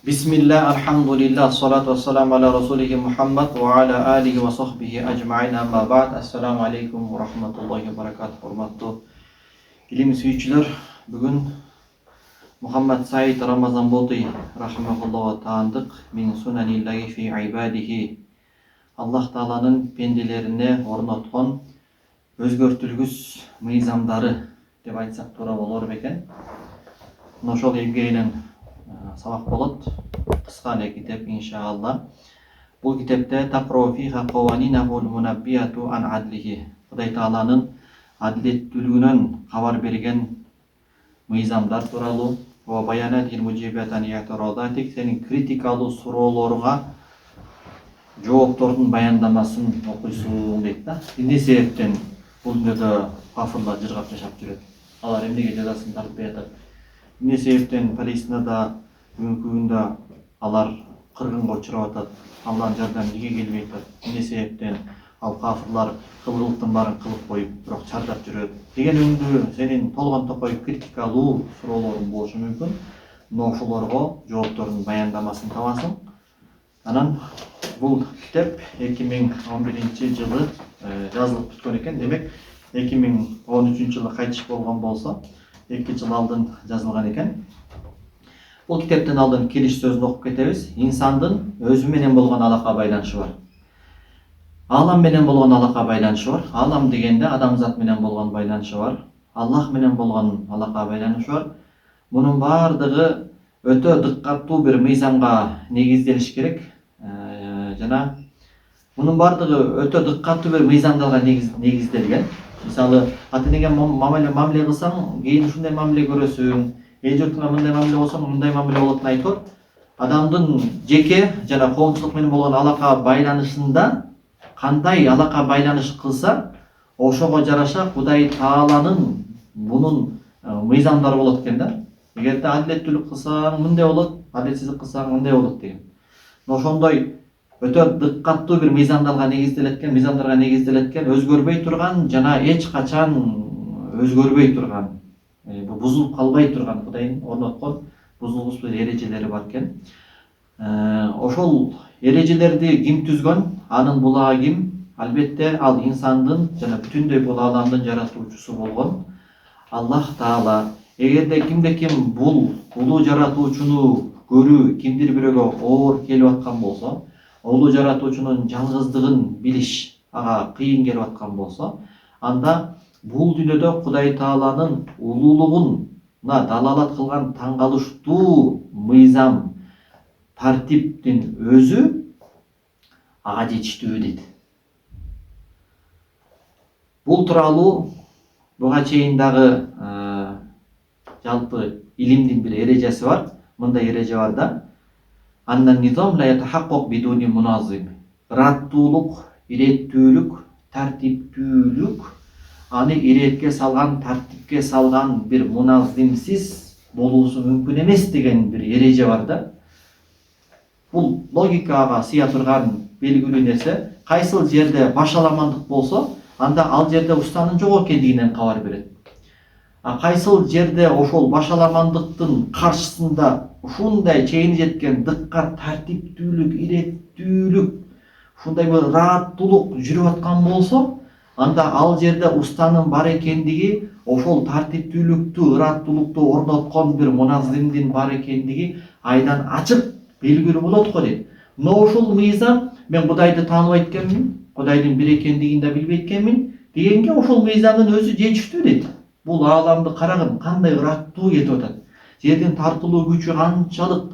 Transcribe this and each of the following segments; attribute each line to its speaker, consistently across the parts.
Speaker 1: Bismillah, alhamdulillah, salatu wassalamu ala rasulihi Muhammad wa ala alihi wa sahbihi ajma'in, amma ba'd. Assalamu alaikum wa rahmatullahi wa barakatuh. Hormatly ilim sүйүүчүлөр, бүгүн Muhammad Said Ramazan Boти rahimahullahu taandык min sunanillahi fi ibadihi. Allah Taalанын пенделерине орноткон өзгөртүлгүс мыйзамдары деп айтсак туура болор бекен. Ошол эмгегинен сабак болот. Кыска эле китеп иншаалла. Бул китепте тaqro fiha qawaninahul munabbiyatu an adlihi. Кудай Тааланын адилеттүүлүгүнөн кабар берген мыйзамдар тууралуу, ва баянатил мужибатан я'тирадатик, сенин критикалуу суроолоруга жооптордун баяндамасын окуйсуң дейт да. Эмне себептен бул дүйнөдө кафырлар жыргап жашап жүрөт? Алар эмнеге жазасын тартпай атат? Эмне себептен Палестинада бүгүнкү күндө алар кыргынга учурап атат? Алланын жардамы неге келбей атат? Эмне себептен ал кафырлар кылгылыктын баарын кылып коюп, бирок чардап жүрөт деген өңдүү сенин толгон топой критикалуу суроолоруң болушу мүмкүн. Мына ошолорго жооптордун баяндамасын табасың. Анан бул китеп 2011-жылы жазылып бүткөн экен. Демек 2013-жылы кайтыш болгон болсо 2 жыл алдын жазылган экен. Бул китептен алдын кириш сөзүн окуп кетебиз. Инсандын өзү менен болгон алака байланышы бар. Алам менен болгон алака байланышы бар. Алам дегенде адамзат менен болгон байланышы бар. Аллах менен болгон алака байланышы бар. Мунун баардыгы өтө дыккаттуу бир мыйзамга негизделиш керек. Жана мунун баардыгы өтө дыккаттуу бир мыйзамдарга негизделген. Мисалы, ата-энеге мамиле кылсаң, кийин ушундай мамиле көрөсүң. Эл журтуңа мындай мамиле болсоң, мындай мамиле болот деп айтып, адамдын жеке жана коомчулук менен болгон алака байланышында кандай алака байланыш кылса, ошого жараша Кудай Тааланын мунун мыйзамдары болот экен да. Эгерде адилеттүүлүк кылсаң мындай болот, адилетсиздик кылсаң мындай болот деген. Ошондой өтө дыккаттуу бир мыйзамдарга негизделеткен, өзгөрбөй турган жана эч качан өзгөрбөй турган, бузулуп калбай турган Кудайдын орноткон бузулгусуз эрежелери бар экен. Ошол эрежелерди ким түзгөн? Анын булагы ким? Албетте ал инсандын жана бүтүндөй бул аламдын жаратуучусу болгон Аллах Таала. Эгерде кимде ким бул улуу жаратуучуну көрүү кимдир бирөөгө оор келип аткан болсо, улуу жаратуучунун жалгыздыгын билиш ага кыйын келип аткан болсо, анда бул дүйнөдө Кудай Тааланын улуулугуна далалат кылган таң калыштуу мыйзам, тартиптин өзү ага жетиштүү дейт. Бул тууралуу буга чейин дагы жалпы илимдин бир эрежеси бар. Мындай эреже бар да: андан низам ла ятахаккак бидуни муназим. Ыраттуулук, иреттүүлүк, тартиптүүлүк аны иретке салган, тартипке салган бир муназимсиз болуусу мүмкүн эмес деген бир эреже бар да. Бул логикага сыя турган белгилүү нерсе. Кайсыл жерде башаламандык болсо, анда ал жерде устанын жок экендигинен кабар берет. Кайсыл жерде ошол башаламандыктын каршысында ушундай чейин жеткен дыккат, тартиптүүлүк, иреттүүлүк, ушундай бир ырааттуулук жүрүп аткан болсо, анда ал жерде устанын бар экендиги, ошол тартиптүүлүктү, ырааттуулукту орноткон бир муназимдин бар экендиги айдан ачык белгилүү болот го дейт. Но ушул мыйзам, мен Кудайды тааныбайт экенмин, Кудайдын бир экендигин да билбейт экенмин дегенге ошол мыйзамдын өзү жетиштүү дейт. Бул ааламды карагын, кандай ыраттуу кетип атат. Жердин тартылуу күчү канчалык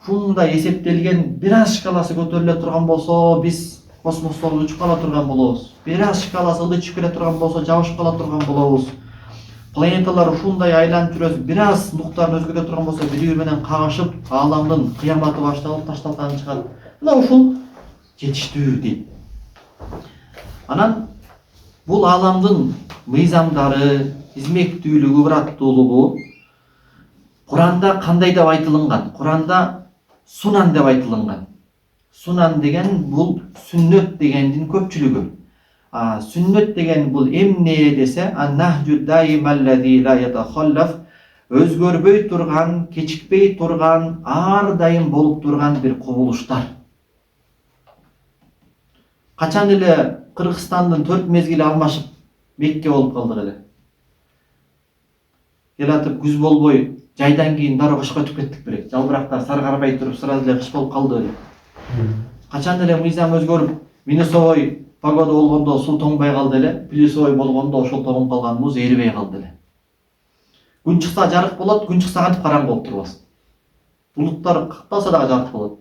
Speaker 1: ушундай эсептелген, бир аз шкаласы көтөрүлө турган болсо, биз космостон учуп кала турган болобуз. Бир аз шкаласы ылычып келе турган болсо, жабышып кала турган болобуз. Планеталар ушундай айланып жүрөбүз. Бир аз нуктарын өзгөрө турган болсо, бири-бири менен кагышып, ааламдын кыяматы башталып, ташталган чыгат. Мына ушул жетиштүү дейт. Анан бул ааламдын мыйзамдары, хизметтүүлүгү, ыраттуулугу Куранда кандай деп айтылган? Куранда сунан деп айтылган. Сунан деген бул сүннөт дегендин көпчүлүгү. Сүннөт деген бул эмне десе, ан-нахжу даималлази ла ятахаллаф, өзгөрбөй турган, кечикпей турган, ар дайым болуп турган бир кубулуштар. Качан эле Кыргызстандын 4 мезгили алмашып Мекке болуп калдык эле. Келатып күз болбой, жайдан кийин дароо кышка өтүп кеттик белек. Жалбырактар саргарбай туруп, сразу эле кыш болуп калды белек. Качан эле мыйзам өзгөрүп, минусовой погода болгондо суу тоңбой калды эле, плюсовой болгондо ошол тоңуп калган муз эрибей калды эле. Күн чыкса жарык болот, күн чыкса кантип караңгы болуп турбас. Булуттар какталса дагы жарык болот.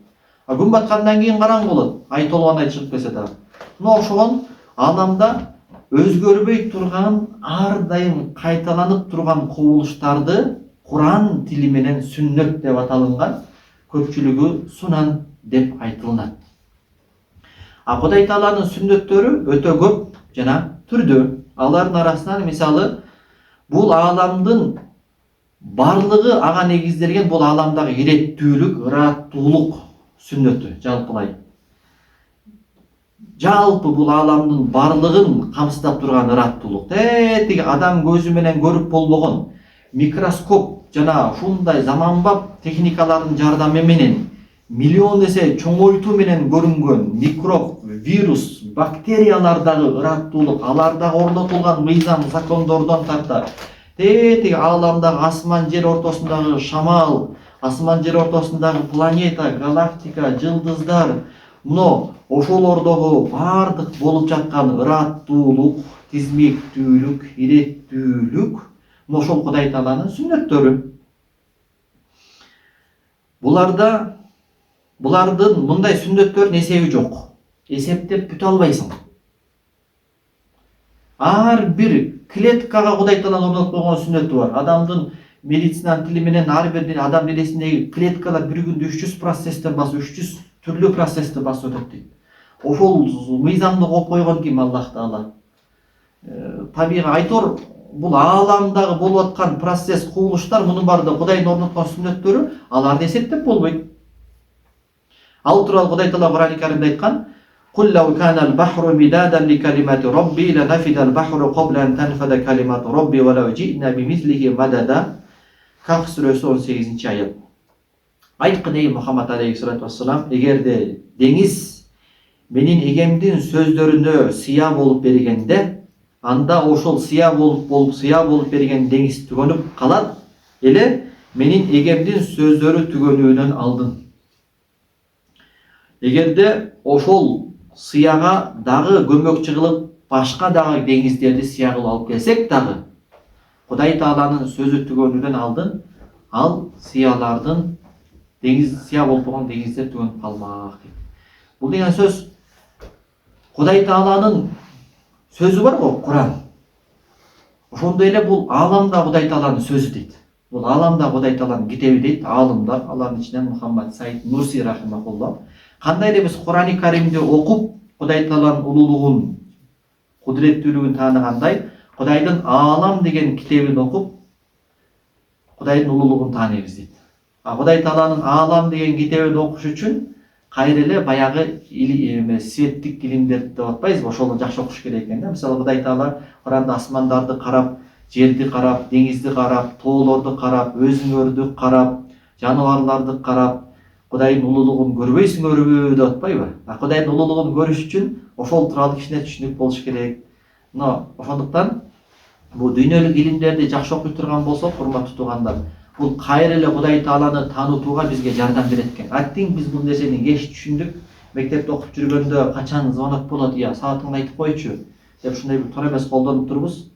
Speaker 1: Күн баткандан кийин караңгы болот, ай толгон ай чыгып келсе дагы. Мына ошол аламда өзгөрбөй турган, ар дайым кайталанып турган кубулуштарды Куран тили менен сүннөт деп аталынган, көпчүлүгү сунан деп айтылат. Кудай Тааланын сүннөттөрү өтө көп жана түрдүү. Алардын арасынан мисалы бул ааламдын барлыгы ага негизделген, бул ааламдагы иреттүүлүк, ыраттуулук сүннөтү жалпылай. Жалпы бул ааламдын барлыгын камсыздап турган ыраттуулук. Тиги адам көзү менен көрүп болбогон микроскоп жана ушундай заманбап техникалардын жардамы менен миллион эсе чоңойтуу менен көрүнгөн микроб, вирус, бактериялардагы ыраттуулук, алардагы орнотулган мыйзам, закондордон тарта тиги ааламдагы асман жер ортосундагы шамал, асман жер ортосундагы планета, галактика, жылдыздар, мына ошолордогу бардык болуп жаткан ыраттуулук, тизмектүүлүк, иреттүүлүк мына ошол Кудай Тааланын сүннөттөрү. Булардын мындай сүннөттөрдүн эсеби жок. Эсептеп бүтө албайсың. Ар бир клеткага Кудай Тааланын орнотуп койгон сүннөтү бар. Адамдын медицинанын тили менен ар бир адам денесиндеги клеткалар бир күндө 300 процесстер басып, 300 түрлүү процессти басып өтөт дейт. Ошол мыйзамды коюп койгон ким? Аллах Таала. Табигый айтор бул ааламдагы болуп аткан процесс, кубулуштар, мунун баары да Кудайдын орноткон сүннөттөрү, аларды эсептеп болбойт. Ал тууралуу Кудай Таала Куран-ы Каримде айткан: "Кул лау канал бахру мидадан ли калимати Робби ланафидал бахру qabla an tanfada kalimatu Робби ва лау жи'на бимислихи мадада." Каф сүрөсү 18-аят. Айткын эй Мухаммад алейхиссалату вассалам, эгерде деңиз менин эгемдин сөздөрүнө сыя болуп бергенде, анда ошол сыя болуп берген деңиз түгөнүп калат эле менин эгемдин сөздөрү түгөнүүнөн алдын. Эгерде ошол сыяга дагы көмөкчү кылып башка дагы деңиздерди сыя кылып алып келсек дагы, Кудай Тааланын сөзү түгөнүүдөн алдын ал сыялардын деңиз сыя болуп болгон деңиздер түгөнүп калмак дейт. Бул деген сөз Кудай Тааланын сөзү бар го, Куран. Ошондой эле бул ааламда Кудай Тааланын сөзү дейт. Бул ааламда Кудай Тааланын китеби дейт аалымдар, алардын ичинен Мухаммад Саид Нурси рахимахуллах. Кандай эле биз Куран-ы Каримди окуп Кудай Тааланын улуулугун, кудуреттүүлүгүн тааныгандай, Кудайдын аалам деген китебин окуп Кудайдын улуулугун тааныйбыз дейт. Кудай Тааланын аалам деген китебин окуш үчүн кайра эле баягы светтик илимдерди деп атпайбызбы, ошону жакшы окуш керек экен да. Мисалы Кудай Таала Куранда асмандарды карап, жерди карап, деңизди карап, тоолорду карап, өзүңөрдү карап, жаныбарларды карап, Кудайдын улуулугун көрбөйсүңөрбү деп атпайбы? Кудайдын улуулугун көрүш үчүн ошол тууралуу кичине түшүнүк болуш керек. Ошондуктан бул дүйнөлүк илимдерди жакшы окуй турган болсок, урматтуу туугандар, бул кайра эле Кудай Тааланы таанытууга бизге жардам берет экен. Аттиң биз бул нерсени кеч түшүндүк. Мектепте окуп жүргөндө качан звонок болот, саатыңды айтып койчу деп ушундай бир туура эмес колдонуп турбуз.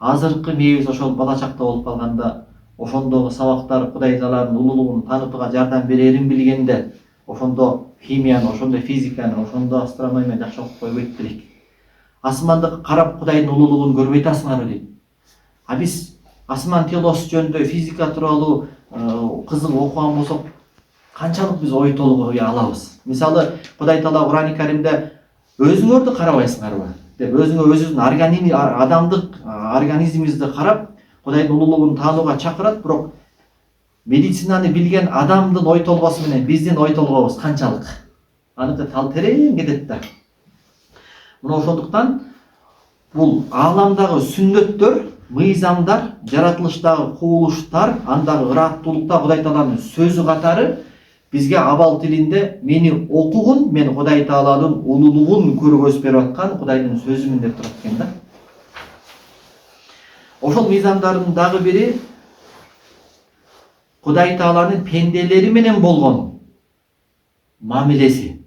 Speaker 1: Азыркы мээбиз ошол бала чакта болуп калганда, ошондогу сабактар Кудай Тааланын улуулугун таанытууга жардам берерин билгенде, ошондо химияны, ошондо физиканы, ошондо астрономияны жакшы окуп койбойт белек. Асманды карап Кудайдын улуулугун көрбөй атасыңарбы дейт. Биз асман телосу жөнүндө физика тууралуу кызык окуган болсок, канчалык биз ой толгой алабыз. Мисалы Кудай Таала Куран-ы Каримде өзүңөрдү карабайсыңарбы деп, өзүңөрдүн адамдык организмибизди карап Кудайдын улуулугун таанууга чакырат, бирок медицинаны билген адамдын ой толгосу менен биздин ой толгобуз канчалык? Аныкы тал терең кетет да. Мына ошондуктан бул ааламдагы сүннөттөр, мыйзамдар, жаратылыштагы кубулуштар, андагы ыраттуулукта Кудай Тааланын сөзү катары бизге абал тилинде мени окугун, мен Кудай Тааланын улуулугун көргөзүп берип аткан Кудайдын сөзүмүн деп турат экен да. Ошол мыйзамдардын дагы бири Кудай Тааланын пенделери менен болгон мамилеси.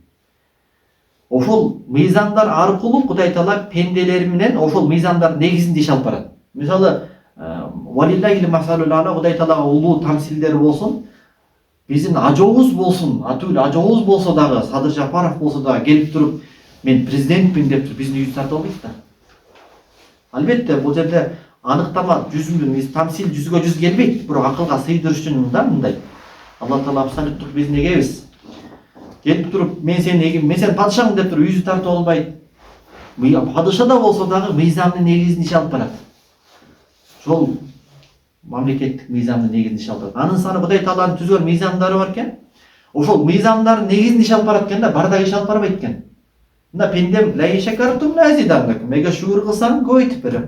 Speaker 1: Ошол мыйзамдар аркылуу Кудай Таала пенделери менен ошол мыйзамдар негизинде иш алып барат. Мисалы, валиллахил масалул ала, Кудай Таалага улуу тамсилдер болсун, биздин ажообуз болсун, атүл ажообуз болсо дагы, Садыр Жапаров болсо дагы келип туруп, мен президентмин деп туруп биздин үйдү тартып албайт да. Албетте, бул жерде аныктама жүзүндүн тамсил жүзгө жүз келбейт, бирок акылга сыйдырыш үчүн да мындай. Алла Таала абсолюттук биздин эгебиз. Келип туруп, мен сен падышамын деп туруп үйүбүздү тартып албайт. Падыша да болсо дагы мыйзамдын негизинде иш алып барат. Ошол мамлекеттик мыйзамдын негизинде иш алып барат. Анын саны Кудай Тааланын түзгөн мыйзамдары бар экен. Ошол мыйзамдардын негизинде иш алып барат экен да, бардак иш алып барбайт экен. Мына пендем лай шакартум лазидандакум. Эгер шүгүр кылсаң көбөйтүп берем.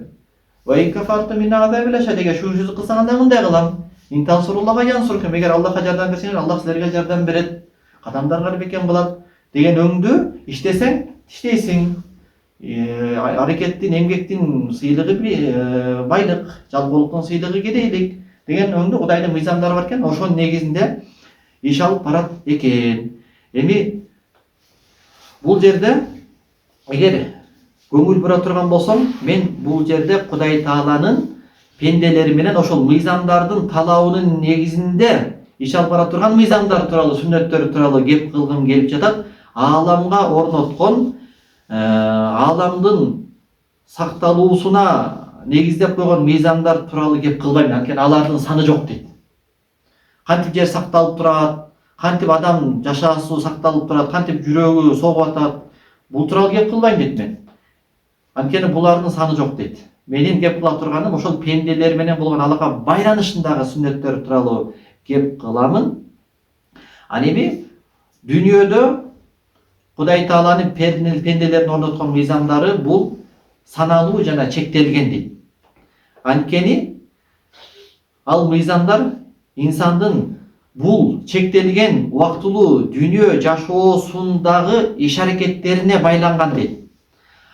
Speaker 1: Вай кафартум мин азабил шадид. Эгер шүгүрсүз кылсаң анда мындай кылам. Интансуруллага янсуркум. Эгер Аллахка жардам берсеңер, Аллах силерге жардам берет. Адамдарга бекен болот деген өңдү иштесең, иштейсиң. Аракеттин, эмгектин сыйлыгы байлык, жалгоолуктун сыйлыгы кедейлик деген өңдү Кудайдын мыйзамдары бар экен. Ошонун негизинде иш алып барат экен. Эми бул жерде эгер көңүл бура турган болсом, мен бул жерде Кудай Тааланын пенделери менен ошол мыйзамдардын талабынын негизинде иш алып бара турган мыйзамдар тууралуу, сүннөттөр тууралуу кеп кылгым келип жатат. Ааламга орноткон, ааламдын сакталуусуна негиздеп койгон мыйзамдар тууралуу кеп кылбайм, анткени алардын саны жок дейт. Кантип жер сакталып турат, кантип адам жашоосу сакталып турат, кантип жүрөгү согуп атат, бул тууралуу кеп кылбайм дейт мен. Анткени булардын саны жок дейт. Менин кеп кыла турганым ошол пенделер менен болгон алака байланышындагы сүннөттөр тууралуу кеп кыламын. Ал эми дүйнөдө Кудай Тааланын пенделерин орноткон мыйзамдары бул саналуу жана чектелген дейт. Анткени ал мыйзамдар инсандын бул чектелген убактылуу дүйнө жашоосундагы иш аракеттерине байланган дейт.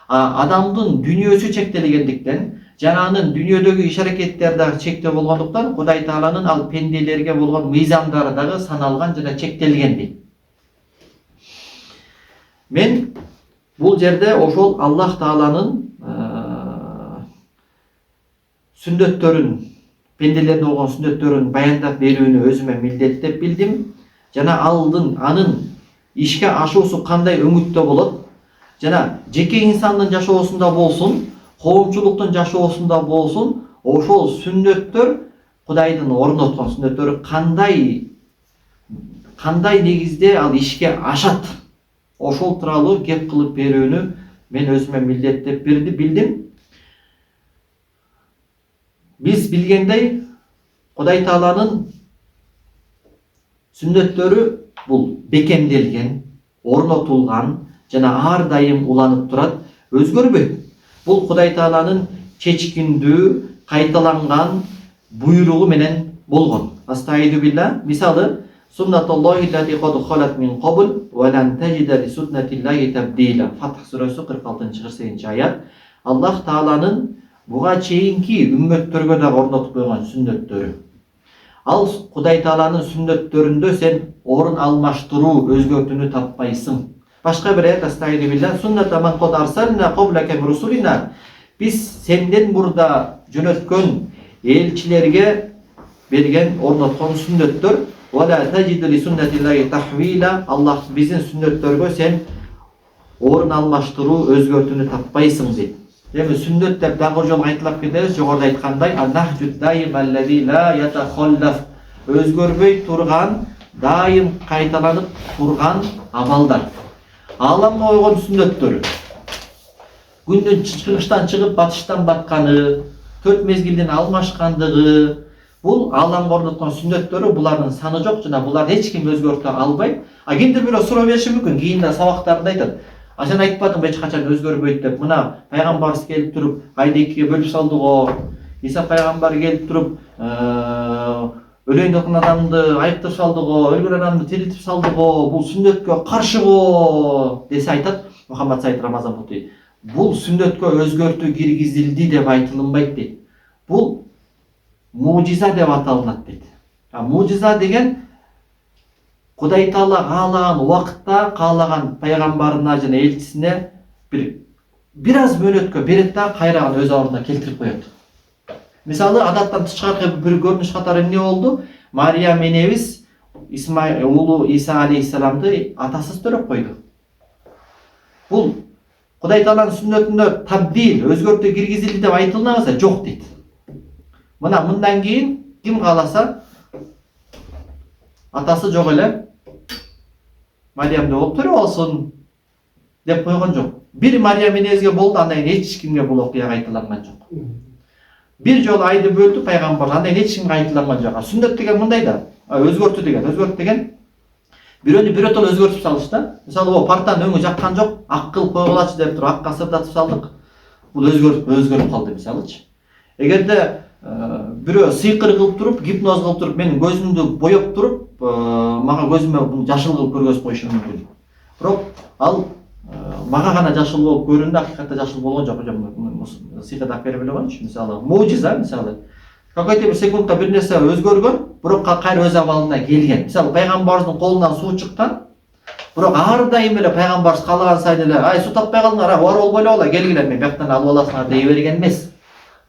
Speaker 1: Адамдын дүйнөсү чектелгендиктен жана анын дүйнөдөгү иш аракеттери дагы чектөө болгондуктан Кудай Тааланын ал пенделерге болгон мыйзамдары дагы саналган жана чектелген дейт. Мен бул жерде ошол Аллах Тааланын сүннөттөрүн, пенделердин болгон сүннөттөрүн баяндап берүүнү өзүмө милдет деп билдим. Жана анын ишке ашуусу кандай өңүттө болот, жана жеке инсандын жашоосунда болсун, коомчулуктун жашоосунда болсун, ошол сүннөттөр, Кудайдын орноткон сүннөттөрү кандай негизде ал ишке ашат, ошол тууралуу кеп кылып берүүнү мен өзүмө милдет деп билдим. Биз билгендей, Кудай Тааланын сүннөттөрү бул бекемделген, орнотулган жана ар дайым уланып турат, өзгөрбөйт. Бул Кудай Тааланын чечкиндүү, кайталанган буйругу менен болгон. Астайду билла. Мисалы, Суннатуллахи лати кад халат мин кабл ва лан таҗида ли суннатиллахи табдила. Фатх сүрөсү 46-47 аят. Аллах Тааланын буга чейинки үммөттөргө да орнотуп койгон сүннөттөрү. Ал Кудай Тааланын сүннөттөрүндө сен орун алмаштыруу, өзгөртүүнү таппайсың. Башка бир аят, астайду билла, сунната ман кад арсална каблака мин русулина. Биз сенден мурда жөнөткөн элчилерге берген орноткон сүннөттөр. Вала таҗиду ли суннатиллахи тахвила. Аллах биздин сүннөттөргө сен орун алмаштыруу, өзгөртүүнү таппайсың дейт. Эми сүннөт деп дагы жолу айтылып кетебиз. Жогоруда айткандай, аннахжу дайым аллази ла ятахаллаф. Өзгөрбөй турган, дайым кайталанып турган амалдар. Ааламга койгон сүннөттөрү. Күндүн чыгыштан чыгып батыштан батканы, 4 мезгилден алмашкандыгы, бул ааламга орноткон сүннөттөрү, булардын саны жок жана буларды эч ким өзгөртө албайт. Кимдир бирөө суроо бериши мүмкүн, кийинде сабактарында айтат. Сен айтпадыңбы эч качан өзгөрбөйт деп? Мына пайгамбарыбыз келип туруп айды экиге бөлүп салды го. Иса пайгамбар келип туруп өлөйүн жаткан адамды айыптап салды го, өлгөн адамды тирилтип салды го, бул сүннөткө каршы го десе айтат Мухаммад Саид Рамазан Бутуй. Бул сүннөткө өзгөртүү киргизилди деп айтылынбайт дейт. Бул мужиза деп аталынат дейт. Мужиза деген Кудай Таала каалаган убакытта каалаган пайгамбарына жана элчисине бир аз мөөнөткө берет да кайра өз ордуна келтирип коет. Мисалы, адаттан тышкаркы бир көрүнүш катары эмне болду? Мариям энебиз уулу Иса алейхиссаламды атасыз төрөп койду. Бул Кудай Тааланын сүннөтүнө табдил, өзгөртүү киргизилди деп айтылынабы? Жок дейт. Мына мындан кийин ким кааласа атасы жок эле Мариямды болуп төрөп алсын деп койгон жок. Бир Мариям энебизге болду, андан кийин эч кимге бул окуя кайталанган жок. Бир жолу айды бөлдү пайгамбар, андан кийин эч кимге кайталанган жок. Сүннөт деген мындай да, өзгөртүү деген бирөөнү бирөтөлө өзгөртүп салыш да. Мисалы, партанын өңү жаккан жок, ак кылып койгулачы деп туруп акка сырдатып салдык. Бул өзгөрүп калды мисалычы. Эгерде бирөө сыйкыр кылып туруп, гипноз кылып туруп, менин көзүмдү боеп туруп, мага көзүмө жашыл кылып көргөзүп коюшу мүмкүн. Бирок ал мага гана жашыл болуп көрүндү, акыйкатта жашыл болгон жок. Сыйкырдап бере эле койчу. Мисалы, мужиза, мисалы. Какой-то бир секундка бир нерсе өзгөргөн, бирок кайра өз абалына келген. Мисалы, пайгамбарыбыздын колунан суу чыккан, бирок ар дайым эле пайгамбарыбыз каалаган сайын эле, "Ай, суу таппай калдыңар, бар болбой эле кала, келгиле, мен бияктан алып аласыңар" дей берген эмес.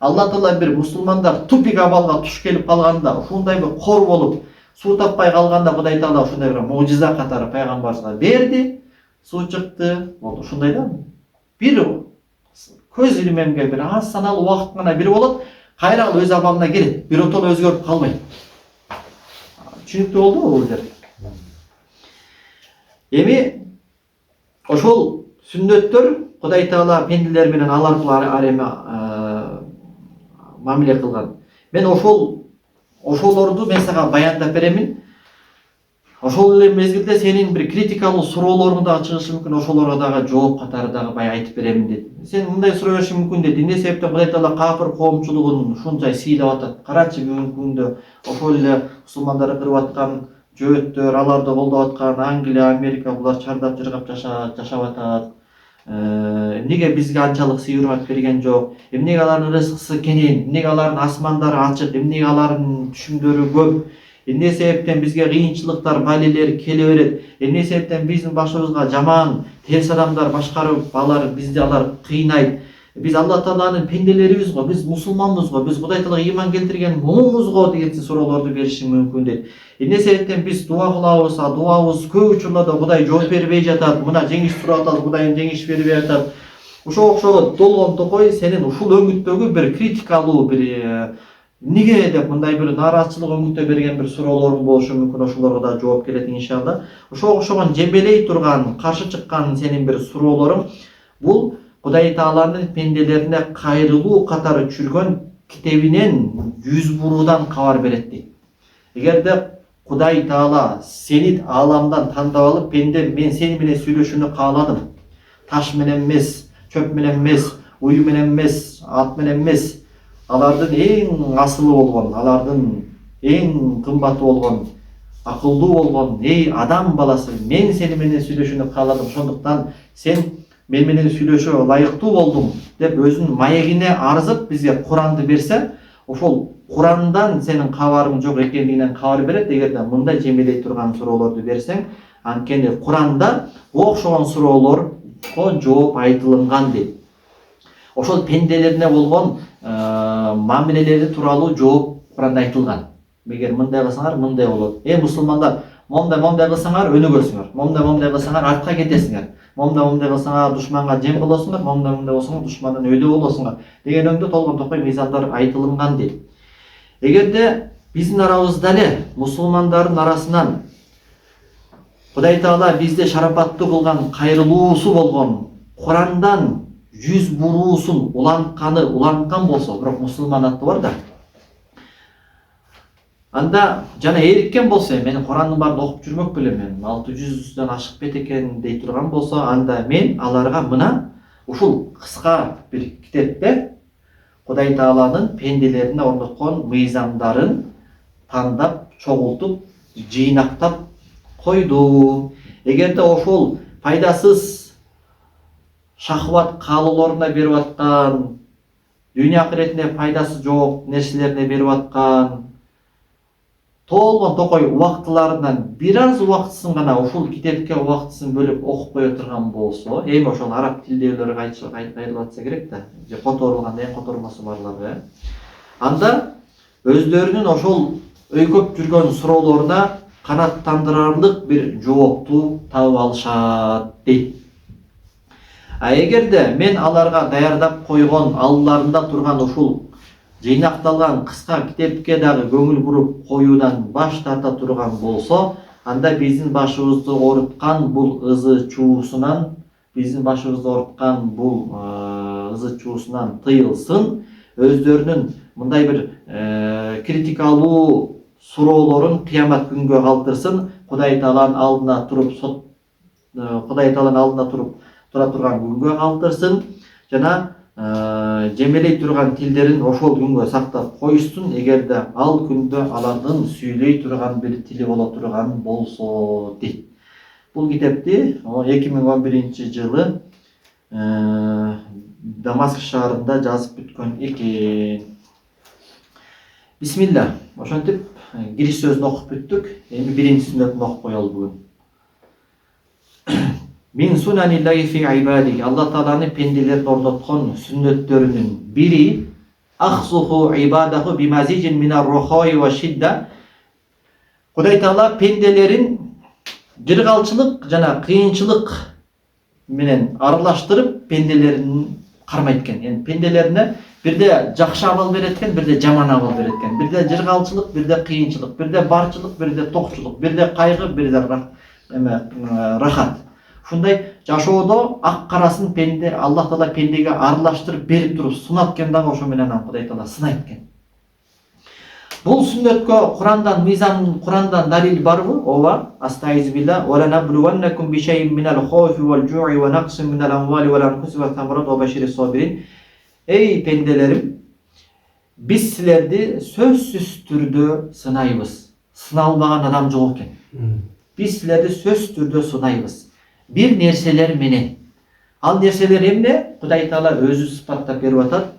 Speaker 1: Алла Таала бир мусулмандар тупик абалга туш келип калганда, ушундай бир кор болуп, суу таппай калганда Кудай Таала ушундай бир мужиза катары пайгамбарыбызга берди. Суу чыкты, болду. Ушундай да. Бир көз илмемге бир аз саналуу убакыт гана бир болот, кайра ал өз абалына келет. Биротоло өзгөрүп калбайт. Түшүнүктүү болдубу бул жер? Эми ошол сүннөттөр Кудай Таала пенделер менен ал аркылуу мамиле кылган. Мен ошолорду мен сага баяндап беремин. Ошол эле мезгилде сенин бир критикалуу суроолоруң дагы чыгышы мүмкүн, ошолорго дагы жооп катары дагы бая айтып беремин деди. Сен мындай суроо беришиң мүмкүн деди. Эмне себептен Кудай Таала кафир коомчулугун ушунча сыйлап атат? Карачы, бүгүнкү күндө ошол эле мусулмандарды кырып аткан жөөттөр, аларды колдоп аткан Англия, Америка булар чардап жыргап жашап атат. Эмнеге бизге анчалык сый-урмат берген жок? Эмнеге алардын рызкысы кенен? Эмнеге алардын асмандары ачык? Эмнеге алардын түшүмдөрү көп? Эмне себептен бизге кыйынчылыктар, балелер келе берет? Эмне себептен биздин башыбызга жаман, терс адамдар башкарып, алар кыйнайт? Биз Алла Тааланын пенделерибиз го, биз мусулманбыз го, биз Кудай Таалага ыйман келтирген момунбуз го деген суроолорду беришиң мүмкүн дейт. Эмне себептен биз дуа кылабыз, дуабыз көп учурларда Кудай жооп бербей жатат, мына жеңиш сурап атабыз, Кудай жеңиш бербей жатат. Ошого окшогон долгон токой сенин ушул өңүттөгү бир критикалуу бир эмнеге деп мындай бир нааразычылык өңүтө берген бир суроолоруң болушу мүмкүн, ошолорго да жооп келет иншалла. Ошого окшогон жебелей турган, каршы чыккан сенин бир суроолоруң бул Кудай Тааланын пенделерине кайрылуу катары чүргөн китебинен жүз буруудан кабар берет дейт. Эгерде Кудай Таала сени ааламдан тандап алып, пенде мен сени менен сүйлөшүүнү кааладым. Таш менен эмес, чөп менен эмес, уй менен эмес, ат менен эмес. Алардын эң асылы болгон, алардын эң кымбаты болгон, акылдуу болгон, адам баласы, мен сени менен сүйлөшүүнү кааладым. Ошондуктан сен мен менен сүйлөшүүгө ылайыктуу болдуң деп өзүнүн маегине арзып бизге Куранды берсе, ошол Курандан сенин кабарың жок экендигинен кабар берет. Эгерде мындай жемелей турган суроолорду берсең, анткени Куранда окшогон суроолорго жооп айтылган дейт. Ошол пенделерине болгон мамилелери тууралуу жооп Куранда айтылган. Эгер мындай кылсаңар, мындай болот. Мусулмандар, момдай кылсаңар өнүгөсүңөр, момдай кылсаңар артка кетесиңер, момдай кылсаңар душманга жем кыласыңар, момдай болсоңор душмандан өйдө болосуңар деген өңдө толгон токой мыйзамдар айтылган дейт. Эгерде биздин арабызда эле мусулмандардын арасынан Кудай Таала бизде шарапаттуу кылган, кайрылуусу болгон Курандан жүз буруусун уланткан болсо, бирок мусулман аты бар да. Анда жана эриккен болсо, мен Курандын баарын окуп жүрмөк белем, мен 600 ашык бет экен дей турган болсо, анда мен аларга мына ушул кыска бир китепте Кудай Тааланын пенделерине орноткон мыйзамдарын тандап, чогултуп, жыйнактап койдум. Эгерде ошол пайдасыз шахват каалоолоруна берип аткан, дүйнө акыретине пайдасы жок нерселерине берип аткан толгон токой убактыларынан бир аз убактысын гана ушул китепке убактысын бөлүп окуп кое турган болсо, эми ошол араб тилдегилер кайтылып атса керек да, же которулганда эң котормосу барлары, анда өздөрүнүн ошол өйкөп жүргөн суроолоруна канааттандырарлык бир жоопту таап алышат дейт. А эгерде мен аларга даярдап койгон алдыларында турган ушул жыйнакталган кыска китепке дагы көңүл буруп коюудан баш тарта турган болсо, анда биздин башыбызды ооруткан бул ызы чуусунан, тыйылсын, өздөрүнүн мындай бир критикалуу суроолорун кыямат күнгө калтырсын, Кудай Тааланын алдына туруп тура турган күнгө калтырсын, жана жемелей турган тилдерин ошол күнгө сактап коюшсун, эгерде ал күндө алардын сүйлөй турган бир тили боло турган болсо дейт. Бул китепти 2011-жылы Дамаск шаарында жазып бүткөн экен. Бисмилла. Ошентип кириш сөзүн окуп бүттүк. Эми биринчи сүннөтүн окуп коелу бүгүн. Мин сунаниллахи фи ибади. Алла Тааланын пенделерин орноткон сүннөттөрүнүн бири ахзуху ибадаху бимазижин минар рухой ва шидда. Кудай Таала пенделерин жыргалчылык жана кыйынчылык менен аралаштырып пенделерин кармайт экен. Эми пенделерине бирде жакшы абал берет экен, бирде жаман абал берет экен. Бирде жыргалчылык, бирде кыйынчылык, бирде барчылык, бирде токчулук, бирде кайгы, бирде рахат. Ушундай жашоодо ак карасын пенде Аллах Таала пендеге аралаштырып берип туруп сунат экен дагы, ошо менен Кудай Таала сынайт экен. Бул сүннөткө Курандан далил барбы? Ооба. Астаизбилла. Ва наблуваннакум бишайин минал хауфи вал жу'i ва нақсин минал амвали вал анфуси ва самарат ва баширис сабирин. Эй пенделерим, биз силерди сөзсүз түрдө сынайбыз. Сыналбаган адам жок экен. Биз силерди сөзсүз түрдө сынайбыз. Бир нерселер менен. Ал нерселер эмне? Кудай Таала өзү сыпаттап берип атат.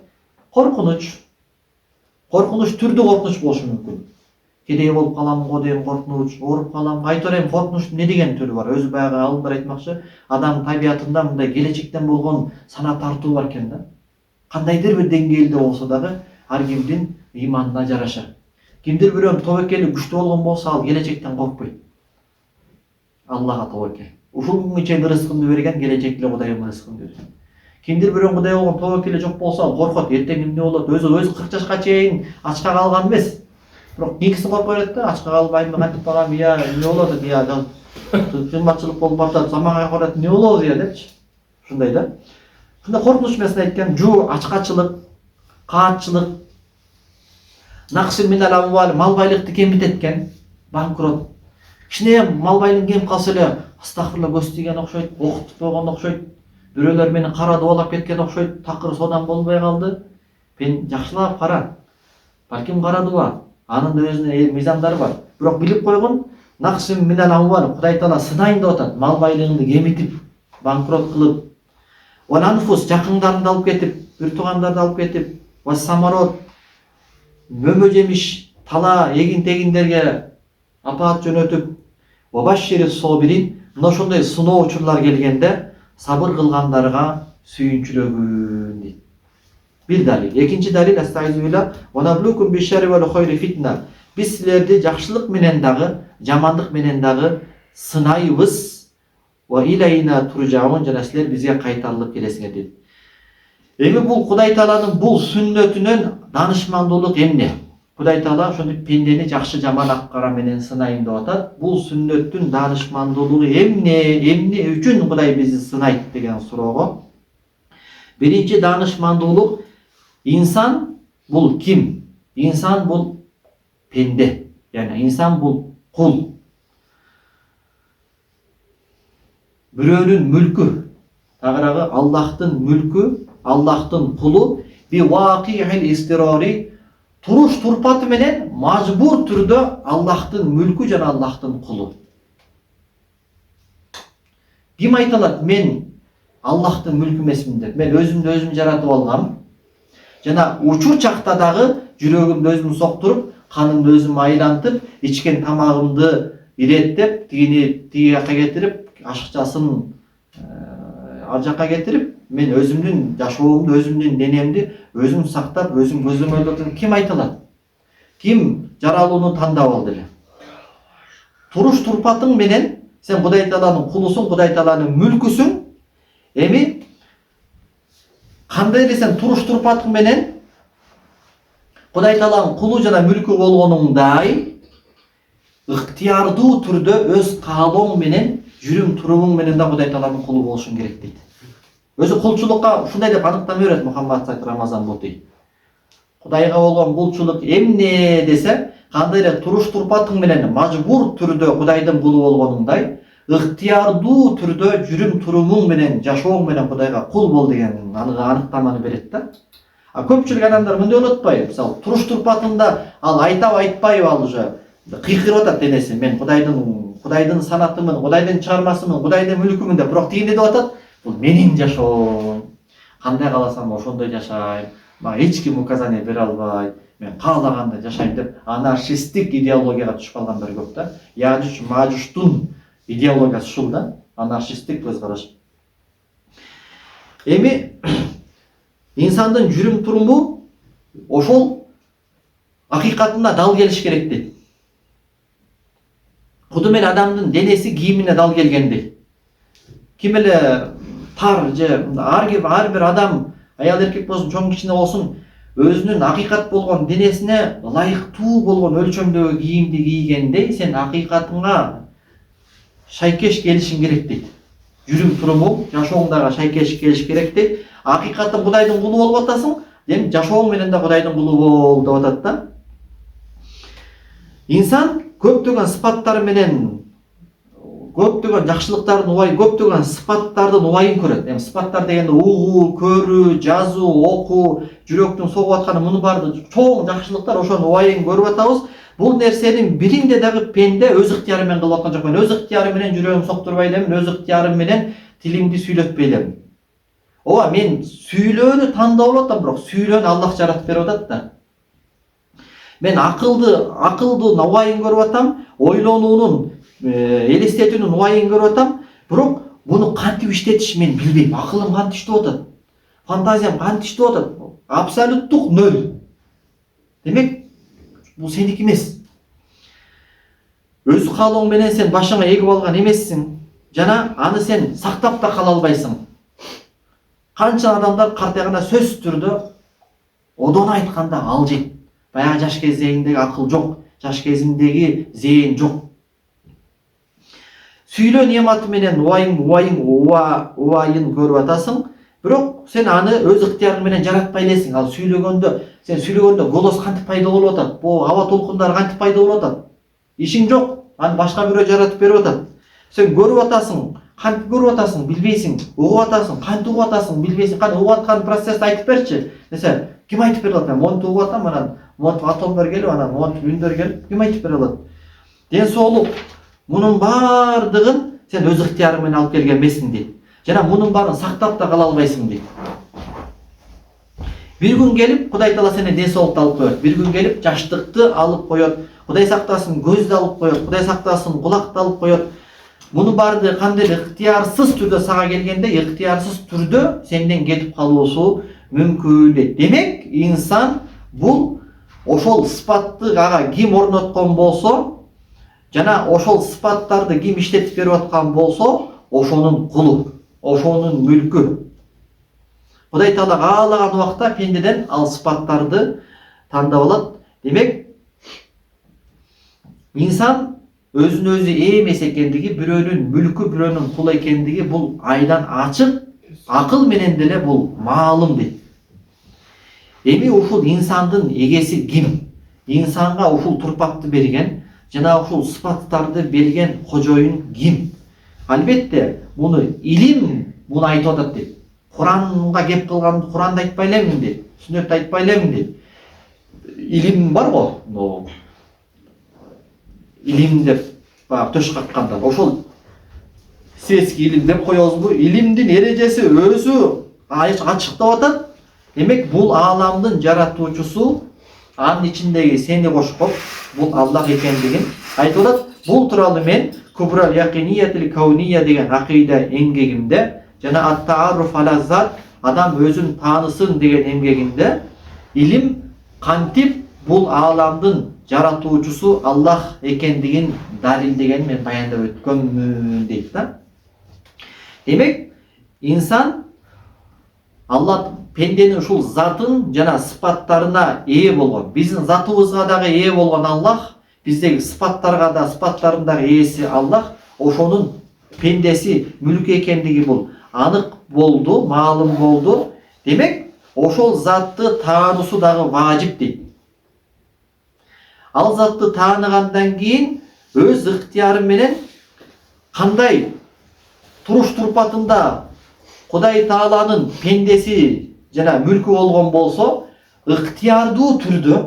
Speaker 1: Коркунуч. Коркунуч түрдүү коркунуч болушу мүмкүн. Кедей болуп каламго деген коркунуч, ооруп калам. Айтор эми коркунучтун не деген түрү бар? Өзү баягы алымдар айтмакчы, адам табиятында мындай келечектен болгон сана тартуу бар экен да. Кандайдыр бир деңгээлде болсо дагы ар кимдин ыйманына жараша. Кимдир бирөөнүн тобокели күчтүү болгон болсо, ал келечектен коркпойт. Аллага тобокел. Ушул күнгө чейин рызкымды берген, келечекте Кудайым рызкымды берген. Кимдир бирөөнүн Кудай болгон тобокели жок болсо, ал коркот, эртең эмне болот? Өзү 40 жашка чейин ачка калган эмес. Бирок кийинкиси коркуп берет да, ачка калбайм, кантип калам, эмне болот, кымбатчылык болуп баратат, заманга карап эмне болобуз депчи. Ушундай да. Ушундай коркунуч менен айткан жуу, ачкачылык, каатчылык, нақсын минал амвал, мал байлыкты кемитет экен, банкрот. Кичине мал байлыгын кемип калса эле, астагфирулла көз тийген окшойт, окутуп койгон окшойт, бирөөлөр мени кара дубалап кеткен окшойт, такыр содан болбой калды. Мен жакшылап кара. Балким кара дуба, анын да өзүнүн мыйзамдары бар. Бирок билип койгон, нақсын минал амвал, Кудай Таала сынайын деп атат. Мал байлыгыңды кемитип, банкрот кылып, анфус жакындарыңды алып кетип, бир туугандарды алып кетип, самарот мөмө жемиш, тала, эгин-тегиндерге апаат жөнөтүп, баширис сабирин, мына ошондой сыноо учурлар келгенде сабыр кылгандарга сүйүнчүлөгүн дейт. Бир далил. Экинчи далил астаизбилла, ва наблукум бишари вал хайри фитна. Биз силерди жакшылык менен дагы, жамандык менен дагы сынайбыз. Ва илайна туржаун, жана силер бизге кайтарылып келесиңер дейт. Эми бул Кудай Тааланын бул сүннөтүнөн данышмандуулук эмне? Кудай Таала ошондой пендени жакшы жаман ак кара менен сынайын деп атат. Бул сүннөттүн данышмандуулугу эмне үчүн Кудай бизди сынайт деген суроого. Биринчи данышмандуулук, инсан бул ким? Инсан бул пенде. Yani insan bul kul. Bürönün mülkü. Tağıragı Allah'tın mülkü, Allah'tın kulu bir vakihil istirari turuş turpatı menen majbur türdө Allah'tın mülkü jana Allah'tın kulu. Kim aytalat men Allah'tın mülkü emesmin деп. Мен өзүмдү өзүм жаратып алгам. Жана учур чакта дагы жүрөгүмдү өзүм соктуруп, канымды өзүм айлантып, ичкен тамагымды иреттеп, тиги жака кетирип, ашыкчасын ал жака кетирип, мен өзүмдүн жашоомду, өзүмдүн денемди өзүм сактап, өзүм көзөмөлдөп атам. Ким айталат? Ким жаралууну тандап алды эле? Туруш турпатың менен сен Кудай Тааланын кулусуң, Кудай Тааланын мүлкүсүң. Эми кандай эле сен туруш турпатың менен Кудай Тааланын кулу жана мүлкү болгонуңдай ыктыярдуу түрдө өз каалооң менен, жүрүм турумуң менен да Кудай Тааланын кулу болушуң керек дейт. Өзү кулчулукка ушундай деп аныктама берет Мухаммад Сайт Рамазан Бути. Кудайга болгон кулчулук эмне десе, кандай эле туруш турпатың менен мажбур түрдө Кудайдын кулу болгонуңдай, ыктыярдуу түрдө жүрүм турумуң менен, жашооң менен Кудайга кул бол деген аныктаманы берет да. А көпчүлүк адамдар мындай болуп атпайбы? Мисалы, туруш турпатында ал айтап айтпайбы, ал уже кыйкырып атат денеси. Мен Кудайдын санатымын, Кудайдын чыгармасымын, Кудайдын мүлкүмүн деп, бирок тигине деп атат. Бул менин жашоом. Кандай кааласам ошондой жашайм. Мага эч ким указание бере албайт. Мен каалагандай жашайм деп анархисттик идеологияга түшүп калгандар көп да. Яжуч мажуштун идеологиясы ушул да, анархисттик көз караш. Эми инсандын жүрүм туруму ошол акыйкатына дал келиш керек дейт. Куду менен адамдын денеси кийимине дал келгендей. Ким эле тар же ар бир адам, аял эркек болсун, чоң кичине болсун, өзүнүн акыйкат болгон денесине ылайыктуу болгон өлчөмдөгү кийимди кийгендей, сен акыйкатыңа шайкеш келишиң керек дейт. Жүрүм турумуң, жашооң дагы шайкеш келиш керек дейт. Акыйкаттын Кудайдын кулу болуп атасың, демек жашооң менен да Кудайдын кулу бол деп атат да. Инсан көптөгөн сыпаттары менен, көптөгөн жакшылыктардын убайын, көптөгөн сыпаттардын убайын көрөт. Эми сыпаттар дегенде угуу, көрүү, жазуу, окуу, жүрөктүн согуп атканы, муну баарды чоң жакшылыктар, ошонун убайын көрүп атабыз. Бул нерсенин биринде дагы пенде өз ыктыяры менен кылып аткан жок. Мен өз ыктыяры менен жүрөгүмдү соктурбай элем, өз ыктыярым менен тилимди сүйлөтпөй элем. Ооба, мен сүйлөөнү тандап алып атам, бирок сүйлөөнү Аллах жаратып берип атат да. Мен акылдын убайын көрүп атам, ойлонуунун, элестетүүнүн убайын көрүп атам, бирок буну кантип иштетиш мен билбейм. Акылым кантип иштеп атат? Фантазиям кантип иштеп атат? Абсолюттук нөл. Демек, бул сеники эмес. Өз каалооң менен сен башыңа эгип алган эмессиң, жана аны сен сактап да кала албайсың. Канча адамдар картайганда сөзсүз түрдө одон айтканда алжыйт. Баягы жаш кезиңдеги акыл жок, жаш кезиңдеги зээн жок. Сүйлөө нематы менен убайын көрүп атасың, бирок сен аны өз ыктыярың менен жаратпай элесиң. Ал сен сүйлөгөндө голос кантип пайда болуп атат? Бул аба толкундары кантип пайда болуп атат? Ишиң жок, аны башка бирөө жаратып берип атат. Сен көрүп атасың, кантип көрүп атасың билбейсиң, угуп атасың, кантип угуп атасың билбейсиң. Кантип угуп аткан процессти айтып берчи. Mesela kim айтып бере алат? Мен монтип угуп атам, анан монтип атомдор келип, анан монтип үндөр келип, ким айтып бере алат? Ден соолук, мунун баардыгын сен өз ыктыярың менен алып келген эмессиң дейт. Жана мунун баарын сактап да кала албайсың дейт. Bir gün gelip Kuday Taala seni dен соолукту алып коет. Bir gün gelip жаштыкты алып коет. Кудай сактасын, көздү алып коет. Кудай сактасын, кулакты алып коет. Мунун баардыгы кандай ыктыярсыз түрдө сага келгенде, ыктыярсыз түрдө сенден кетип калуусу мүмкүн дейт. Демек, инсан бул ошол сыпатты ага ким орноткон болсо, жана ошол сыпаттарды ким иштетип берип аткан болсо, ошонун кулу, ошонун мүлкү. Кудай Таала каалаган убакта пендеден ал сыпаттарды тандап алат. Демек, инсан өзүн өзү эмес экендиги, бирөөнүн мүлкү, бирөөнүн кулу экендиги бул айдан ачык, акыл менен деле бул маалым дейт. Эми ушул инсандын эгеси ким? инсанга ушул турпакты берген жана ушул сыпаттарды берген кожоюн ким? Албетте муну илим муну айтып атат дейт. Куранга кеп кылганды Куранда айтпай элемин дейт. Сүннөттө айтпай элемин дейт. Илим бар го, илим деп төш какканда ошол светский илим деп коебузбу? Илимдин эрежеси өзү ачыктап атат. Демек бул ааламдын жаратуучусу, анын ичиндеги сени кошкоп бул Аллах экендигин айтып атат. Бул тууралуу мен Кубрал Якиниятил Кауния деген акыйда эмгегимде жана Ат-Таарруф ала Зат адам өзүн таанысын деген эмгегимде илим кантип бул ааламдын жаратуучусу Аллах экендигин далилдеген мен баяндап өткөнмүн дейт да. Демек инсан Алла пенденин ушул затын жана сыпаттарына ээ болгон, биздин затыбызга дагы ээ болгон Аллах, биздеги сыпаттарга да сыпаттардын дагы ээси Аллах, ошонун пендеси мүлк экендиги бул анык болду, маалым болду. Демек ошол затты таануусу дагы важип дейт. Ал затты тааныгандан кийин өз ыктыяры менен кандай туруш турпатында Кудай Тааланын пендеси жана мүлкү болгон болсо, ыктыярдуу түрдө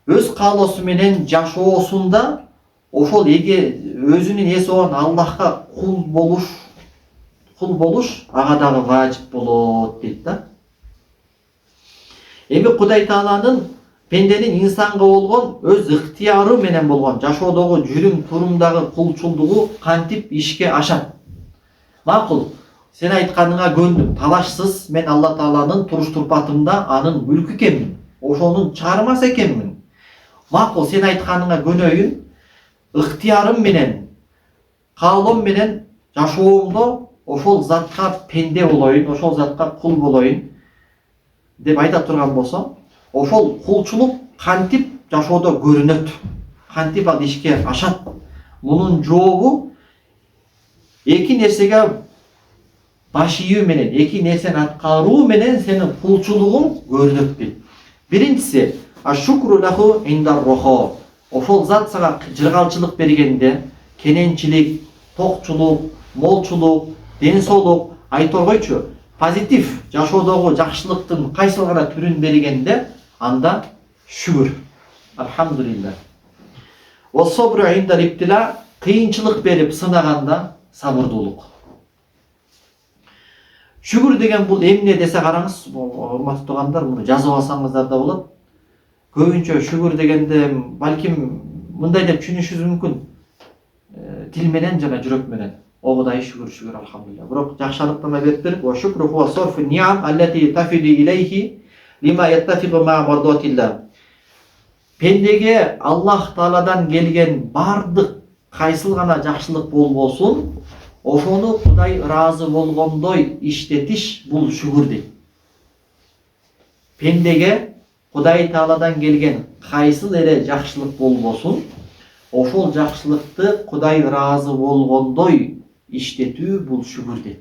Speaker 1: өз каалоосу менен жашоосунда ошол өзүнүн эси болгон Аллахка кул болуш ага дагы важип болот дейт да. Эми Кудай Тааланын пенденин инсанга болгон өз ыктыяры менен болгон жашоодогу жүрүм турумдагы кулчулдугу кантип ишке ашат? Макул, сен айтканыңа көндүм. Талашсыз мен Алла Тааланын туруш турпатында анын мүлкү экенмин. Ошонун чыгармасы экенмин. Макул, сен айтканыңа көнөйүн. Ыктыярым менен, каалоом менен жашоомдо ошол затка пенде болоюн, ошол затка кул болоюн деп айта турган болсо, ошол кулчулук кантип жашоодо көрүнөт? Кантип ал ишке ашат? Мунун жообу эки нерсеге баш ийүү менен, эки нерсени аткаруу менен сенин кулчулугуң көрүнөт дейт. Биринчиси, ашукру лаху индар рухо. Ошол зат сага жыргалчылык бергенде, кененчилик, токчулук, молчулук, ден соолук, айтып койчу, позитив жашоодогу жакшылыктын кайсыл гана түрүн бергенде, анда шүгүр. Алхамдулилlah. Wasabru индар иптила, кыйынчылык берип сынаганда сабырдуулук. Шүгүр деген бул эмне десе караңыз, урматтуу туугандар, муну жазып алсаңыздар да болот. Көбүнчө шүгүр дегенде балким мындай деп түшүнүшүңүз мүмкүн. Тил менен жана жүрөк менен. О Кудай шүгүр, алхамдулилlah. Бирок жакшы аныктама берип берип, ва шукру хуа сарфу ни'ам аллати тафиду илейхи лима яттафиqu ма мардатилlah. Пендеге Аллах Тааладан келген бардык кайсыл гана жакшылык болбосун, ошону Кудай ыраазы болгондой иштетиш бул шүгүр дейт. Пендеге Кудай Тааладан келген кайсыл эле жакшылык болбосун, ошол жакшылыкты Кудай ыраазы болгондой иштетүү бул шүгүр дейт.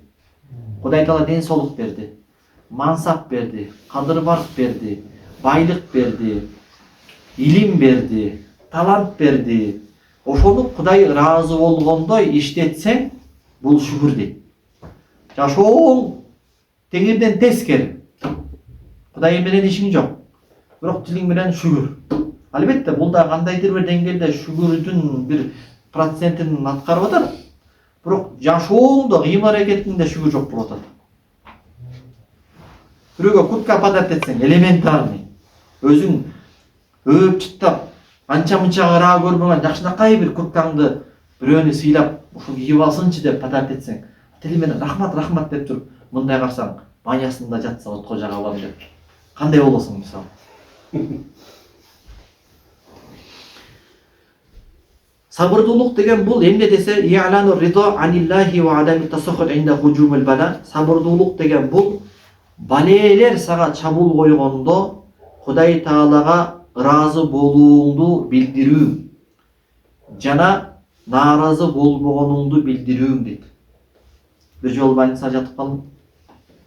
Speaker 1: Кудай Таала ден соолук берди, мансап берди, кадыр-барк берди, байлык берди, илим берди, талант берди. Ошону Кудай ыраазы болгондой иштетсең, бул шүгүр дейт. Жашооң теңирден тескери. Кудай менен ишиң жок. Бирок тилиң менен шүгүр. Албетте, бул да кандайдыр бир деңгээлде шүгүрдүн бир процентин аткарып атат. Бирок жашооңдо, кыймыл-аракетиңде шүгүр жок болуп атат. Бирөөгө кутка подарок этсең, элементарный. Өзүң өөп чыттап, анча-мынча ыраа көрбөгөн жакшынакай бир куткаңды бирөөнү сыйлап, ушул кийип алсынчы деп подарок этсең, тили менен рахмат деп туруп, мындай карасаң, банясында жатса отко жага алам деп. Кандай болосуң мисалы? Сабырдуулук деген бул эмне десе, и'лану ридо аниллахи ва адами тасаххут инда худжумул бала. Сабырдуулук деген бул балелер сага чабуул койгондо Кудай Таалага ыраазы болууңду билдирүү жана нааразы болбогонуңду билдирүүң дейт. Бир жолу больницага жатып калдым.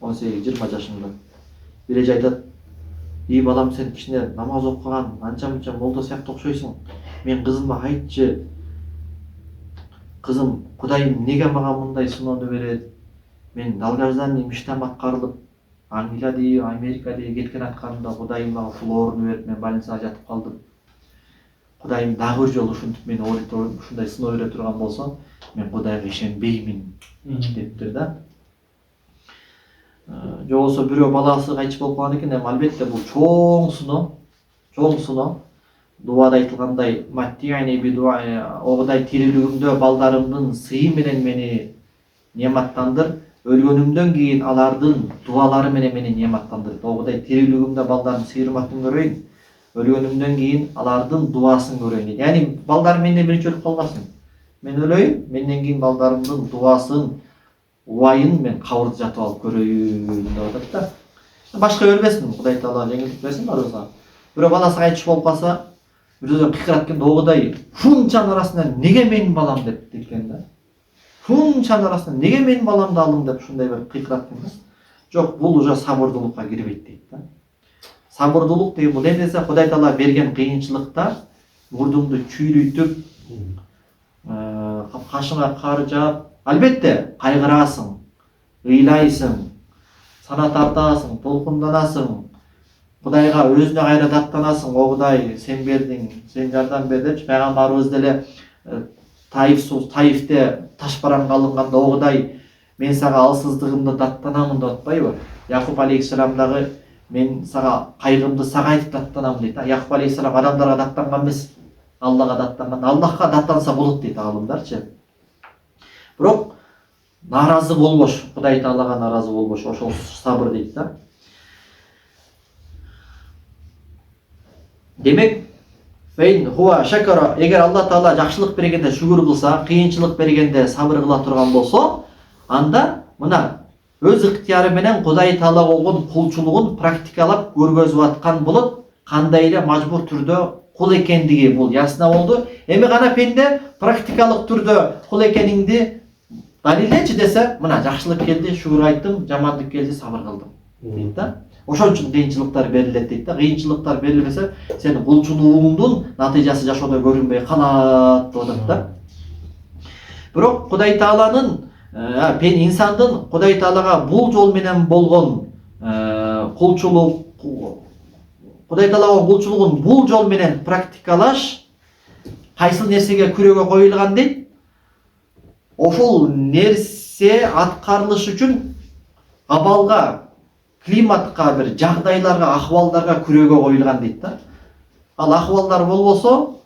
Speaker 1: 18-20 жашымда. Бир эже айтат, балам, сен кичине намаз окуган анча мынча молда сыяктуу окшойсуң. Мен кызыма айтчы, кызым, Кудайым неге мага мындай сыноону берет? Мен долгожданный мечтам аткарылып, Англияда, Америкада кеткен атканымда Кудайым мага ушул ооруну берип, мен больницада жатып калдым. Кудайым дагы бир жолу ушинтип мени ушундай сыноо бере турган болсо, мен Кудайга ишенбеймин дептир да. Же болбосо бирөө баласы кайтыш болуп калган экен, эми албетте бул чоң сыноо. Дуада айтылгандай, Кудай тирүүлүгүмдө балдарымдын сыйы менен мени нематтандыр, өлгөнүмдөн кийин алардын дуалары менен мени нематтандыр. Кудай тирүүлүгүмдө балдарымдын сый урматын көрөйүн, өлгөнүмдөн кийин алардын дуасын көрөйүн дейт. Яни балдарым менден биринчи өлүп калбасын. Мен өлөйүн, менден кийин балдарымдын дуасын, убайын мен кабырда жатып алып көрөйүн деп атат да. Башка өлбесин, Кудай Таала жеңилдик берсин баарыбызга. Бирөө баласы кайтыш болуп калса, бирөө кыйкырат экен, Кудай шунчанын арасынан неге менин балам деп экен да. Шунчанын арасынан неге менин баламды алдың деп ушундай бир кыйкырат экен да. Жок, бул уже сабырдуулукка кирбейт дейт да. Сабырдуулук деген бул эмне десе, Кудай Таала берген кыйынчылыкта мурдуңду чүйлүйтүп, кашыңа кар жаап, албетте кайгырасың, ыйлайсың, сана тартасың, толкунданасың, Кудайга өзүнө кайра даттанасың. О Кудай, сен бердиң, сен жардам бер депчи. Пайгамбарыбыз деле Таифте ташбаранга алынганда, о Кудай, мен сага алсыздыгымда даттанамын деп атпайбы? Якуб алейхиссалам дагы мен сага кайгымды сага айтып даттанамын дейт. Якуб алейхиссалам адамдарга даттанган эмес, Аллага даттанган. Аллахка даттанса болот дейт аалымдарчы. Бирок нааразы болбош, Кудай Таалага нааразы болбош, ошол сабыр дейт да. Демек, эгер Алла Таала жакшылык бергенде шүгүр кылса, кыйынчылык бергенде сабыр кыла турган болсо, анда мына өз ыктыяры менен Кудай Таалага болгон кулчулугун практикалап көргөзүп аткан болот. Кандай эле мажбур түрдө кул экендиги бул ясына болду. Эми гана пенде практикалык түрдө кул экениңди далилдечи десе, мына жакшылык келди, шүгүр айттым, жамандык келди, сабыр кылдым дейт да. Ошон үчүн кыйынчылыктар берилет дейт да. Кыйынчылыктар берилбесе, сенин кулчулугуңдун натыйжасы жашоодо көрүнбөй калат деп атат да. Бирок Кудай Тааланын инсандын Кудай Таалага бул жол менен болгон кулчулук, Кудай Таалага кулчулугун бул жол менен практикалаш кайсыл нерсеге күрөөгө коюлган дейт? Ошол нерсе аткарылыш үчүн абалга, климатка, бир жагдайларга, ахыбалдарга күрөөгө коюлган дейт да. Ал ахыбалдар болбосо,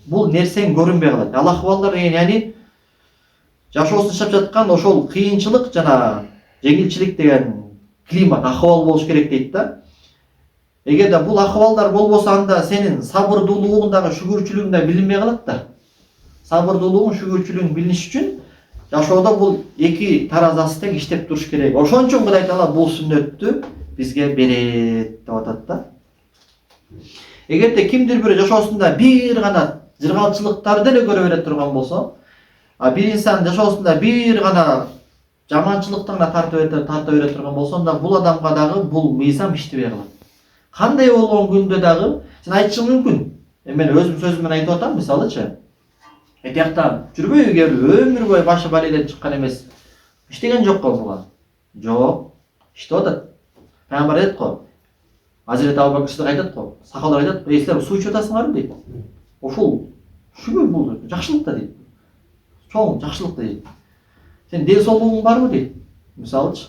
Speaker 1: бул нерсең көрүнбөй калат. Ал ахыбалдар деген яни жашоосун жашап жаткан ошол кыйынчылык жана жеңилчилик деген климат, ахыбал болуш керек дейт да. Эгерде бул ахыбалдар болбосо, анда сенин сабырдуулугуң дагы шүгүрчүлүгүң да билинбей калат да. Сабырдуулугуң, шүгүрчүлүгүң билиниш үчүн жашоодо бул эки таразасы тең иштеп туруш керек. Ошон үчүн Кудай Таала бул сүннөттү бизге берет деп атат да. Эгерде кимдир бирөө жашоосунда бир гана жыргалчылыктарды эле көрө бере турган болсо, бир инсан жашоосунда бир гана жаманчылыктан гана тарта бере турган болсо, анда бул адамга дагы бул мыйзам иштебей калат. Кандай болгон күндө дагы сен айтышың мүмкүн. Мен өзүм сөзүм менен айтып атам, мисалычы. Этиякта жүрбөйбү кээ өмүр бою башы баледен чыккан эмес. Иштеген жок го буга. Жок, иштеп атат. Пайгамбар айтат го. Азирет Абу Бакыр Сыдык айтат го. Сакалдар айтат, "Силер суу ичип атасыңарбы?" дейт. Ошол шүгүр бул жакшылык да дейт. Чоң жакшылык да дейт. Сен ден соолугуң барбы дейт. Мисалычы.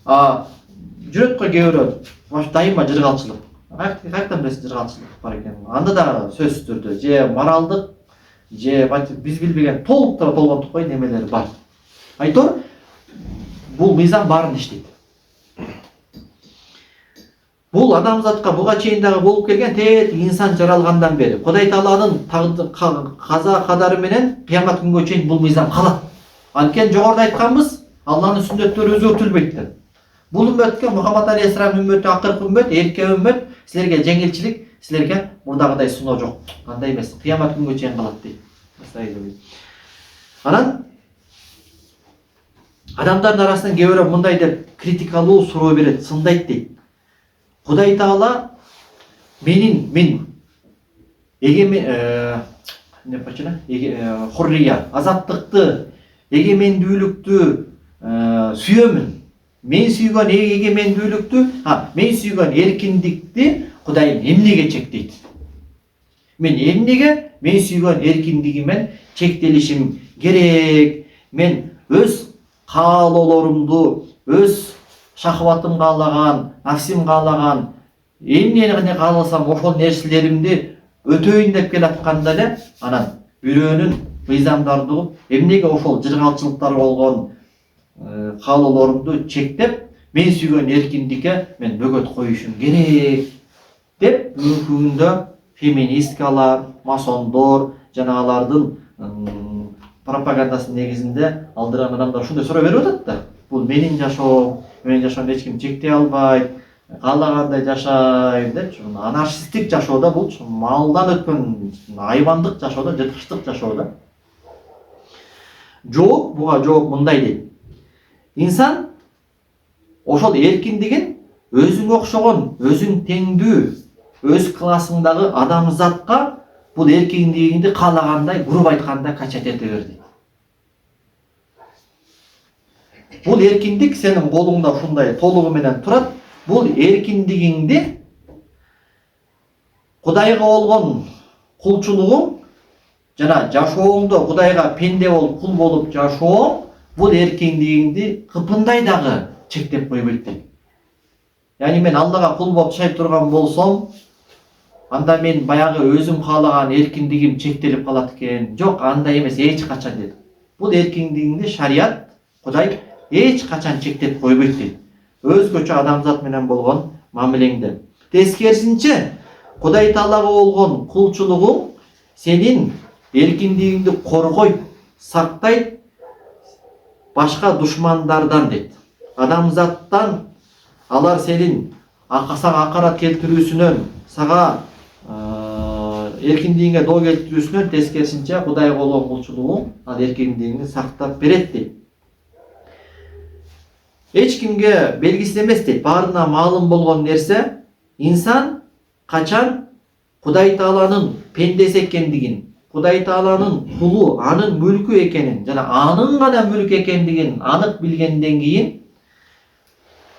Speaker 1: Жүрөт го кээ бирөө баш дайыма жыргалчылык. Каяктан билесиң жыргалчылык бар экенин? Анда да сөзсүз түрдө же моралдык, же биз билбеген толгонтук кой немелер бар. Айтор, бул мыйзам баарын иштейт. Бул адамзатка буга чейин дагы болуп келген тет инсан жаралгандан бери Кудай Тааланын каза кадары менен кыямат күнгө чейин бул мыйзам калат. Анткени жогоруда айтканбыз, Алланын сүннөттөрү өзгөртүлбөйт деп. Бул үммөткө Мухаммад алейхиссалам үммөтү акыркы үммөт, эрке үммөт, силерге жеңилчилик, силерге мурдагыдай сыноо жок. Андай эмес, кыямат күнгө чейин калат дейт. Анан адамдардын арасынан кээ бирөө мындай деп критикалуу суроо берет, сындайт дейт. Кудай Таала мен эгемен хуррия, азаттыкты, эгемендүүлүктү сүйөмүн. Мен сүйгөн эгемендүүлүктү, мен сүйгөн эркиндикти Кудайым эмнеге чектейт? Мен эмнеге мен сүйгөн эркиндигимен чектелишим керек? Мен өз каалоолорумду, өз шахватым каалаган, нафсим каалаган, эмнени кааласам ошол нерселеримди өтөйүн деп келатканда эле анан бирөөнүн мыйзамдарды угуп, эмнеге ошол жыргалчылыктар болгон каалоолорумду чектеп, мен сүйгөн эркиндикке мен бөгөт коюшум керек деп бүгүндө феминисткалар, масондор жана алардын пропагандасынын негизинде алдырган адамдар ушундай суроо берип атат да. Бул менин жашоом, менин жашоомду эч ким чектей албайт, каалагандай жашайм депчи. Анархисттик жашоодо бул малдан өткөн айвандык жашоодо, жырткычтык жашоодо. Буга жооп мындай дейт. Инсан ошол эркиндигин өзүңө окшогон, өзүң теңдүү, өз классыңдагы адамзатка бул эркиндигиңди каалагандай, буруп айтканда качать эте бер дейт. Бул эркиндик сенин колуңда ушундай толугу менен турат. Бул эркиндигиңди Кудайга болгон кулчулугуң жана жашооңдо Кудайга пенде болуп, кул болуп жашооң бул эркиндигиңди кыпындай дагы чектеп койбойт дейт. Яни мен Аллага кул болуп жашай турган болсом, анда мен баягы өзүм каалаган эркиндигим чектелип калат экен. Жок, андай эмес эч качан дейт. Бул эркиндигиңди шарият, Кудай эч качан чектеп койбойт дейт. Өзгөчө адамзат менен болгон мамилеңде. Тескерисинче, Кудай Таалага болгон кулчулугуң сенин эркиндигиңди коргойт, сактайт башка душмандардан дейт. Адамзаттан алар сенин сага акарат келтирүүсүнөн, сага эркиндигиңе доо келтирүүсүнөн тескерисинче Кудайга болгон кулчулугуң ал эркиндигиңди сактап берет дейт. Эч кимге белгисиз эмес дейт. Баарына маалым болгон нерсе, инсан качан Кудай Тааланын пендеси экендигин, Кудай Тааланын кулу, анын мүлкү экенин жана анын гана мүлк экендигин анык билгенден кийин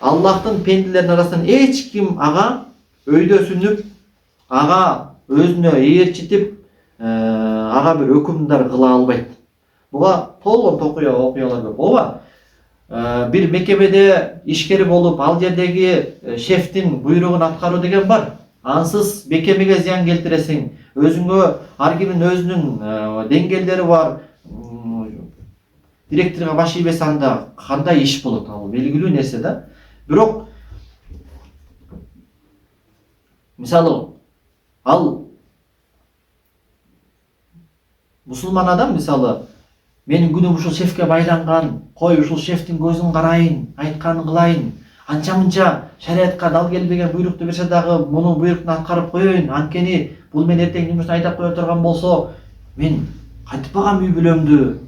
Speaker 1: Аллахтын пенделеринин арасынан эч ким ага өйдөсүнүп, ага өзүнө ээрчитип, ага бир өкүмдар кыла албайт. Буга толгон окуялар көп. Ооба, бир мекемеде ишкер болуп, ал жердеги шефтин буйругун аткаруу деген бар. Ансыз мекемеге зыян келтиресиң. Өзүңө ар кимдин өзүнүн деңгээлдери бар. Директорго баш ийбесе анда кандай иш болот? Ал белгилүү нерсе да. Бирок мисалы ал мусулман адам мисалы менин күнүм ушул шефке байланган, кой ушул шефтин көзүн карайын, айтканын кылайын, анча-мынча шариатка дал келбеген буйрукту берсе дагы мунун буйруктун аткарып коеюн, анткени бул мен эртең жумуштан айдап кое турган болсо, мен кантип багам үй бүлөмдү,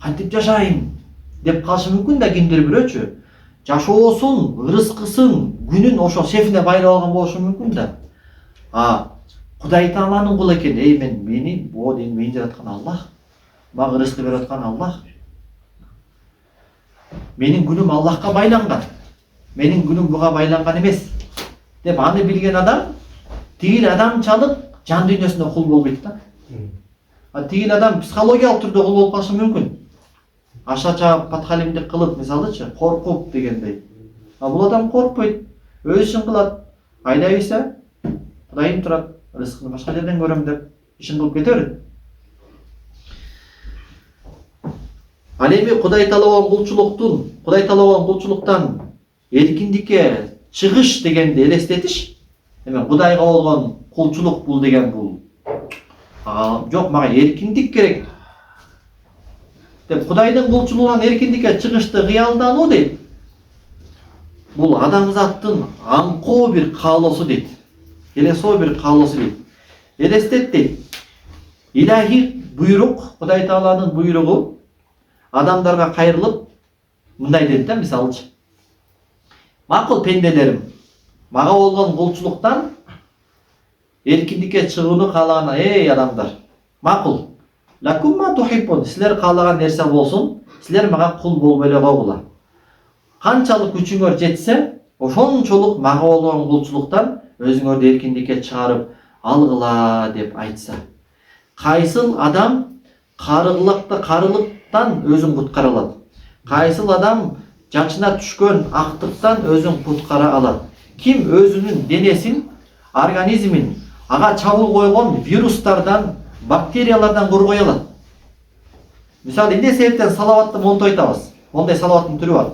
Speaker 1: кантип жашайм деп калышы мүмкүн да кимдир бирөөчү. Жашоосун, ырыскысын, күнүн ошо шефине байлап алган болушу мүмкүн да. Кудай Тааланын кулу экен. Мени жараткан Аллах. Мага рызкы берип аткан Аллах. Менин күнүм Аллахка байланган. Менин күнүм буга байланган эмес деп аны билген адам тигил адамчалык жан дүйнөсүндө кул болбойт да. Тигил адам психологиялык түрдө кул болуп калышы мүмкүн. Аша-чаап, патхалимдик кылып, мисалычы, коркуп дегендей. Бул адам коркпойт, өз ишин кылат. Айдай берсе, Кудайым турат, рызкыны башка жерден көрөм деп ишин кылып кете берет. Ал эми Кудай Таала болгон кулчулуктан эркиндикке чыгыш дегенди элестетиш. Эми Кудайга болгон кулчулук бул деген бул. Жок, мага эркиндик керек деп Кудайдын кулчулугунан эркиндикке чыгышты кыялдануу дейт. Бул адамзаттын аңкоо бир каалоосу дейт. Элесоо бир каалоосу дейт. Элестет дейт. Илахи буйрук, Кудай Тааланын буйругу адамдарга кайрылып мындай дейт да, мисалычы. Макул пенделерим, мага болгон кулчулуктан эркиндикке чыгууну каалаган эй адамдар, макул. Лакум ма тухиббун, силер каалаган нерсе болсун, силер мага кул болбой эле койгула. Канчалык күчүңөр жетсе, ошончолук мага болгон кулчулуктан өзүңөрдү эркиндикке чыгарып алгыла деп айтса. Кайсыл адам карылыктан өзүн куткара алат. Кайсыл адам жачына түшкөн актыктан өзүн куткара алат. Ким өзүнүн денесин, организмин ага чабуул койгон вирустардан, бактериялардан коргой алат. Мисалы, эмне себептен салаватты монтип айтабыз? Мондай салаваттын түрү бар.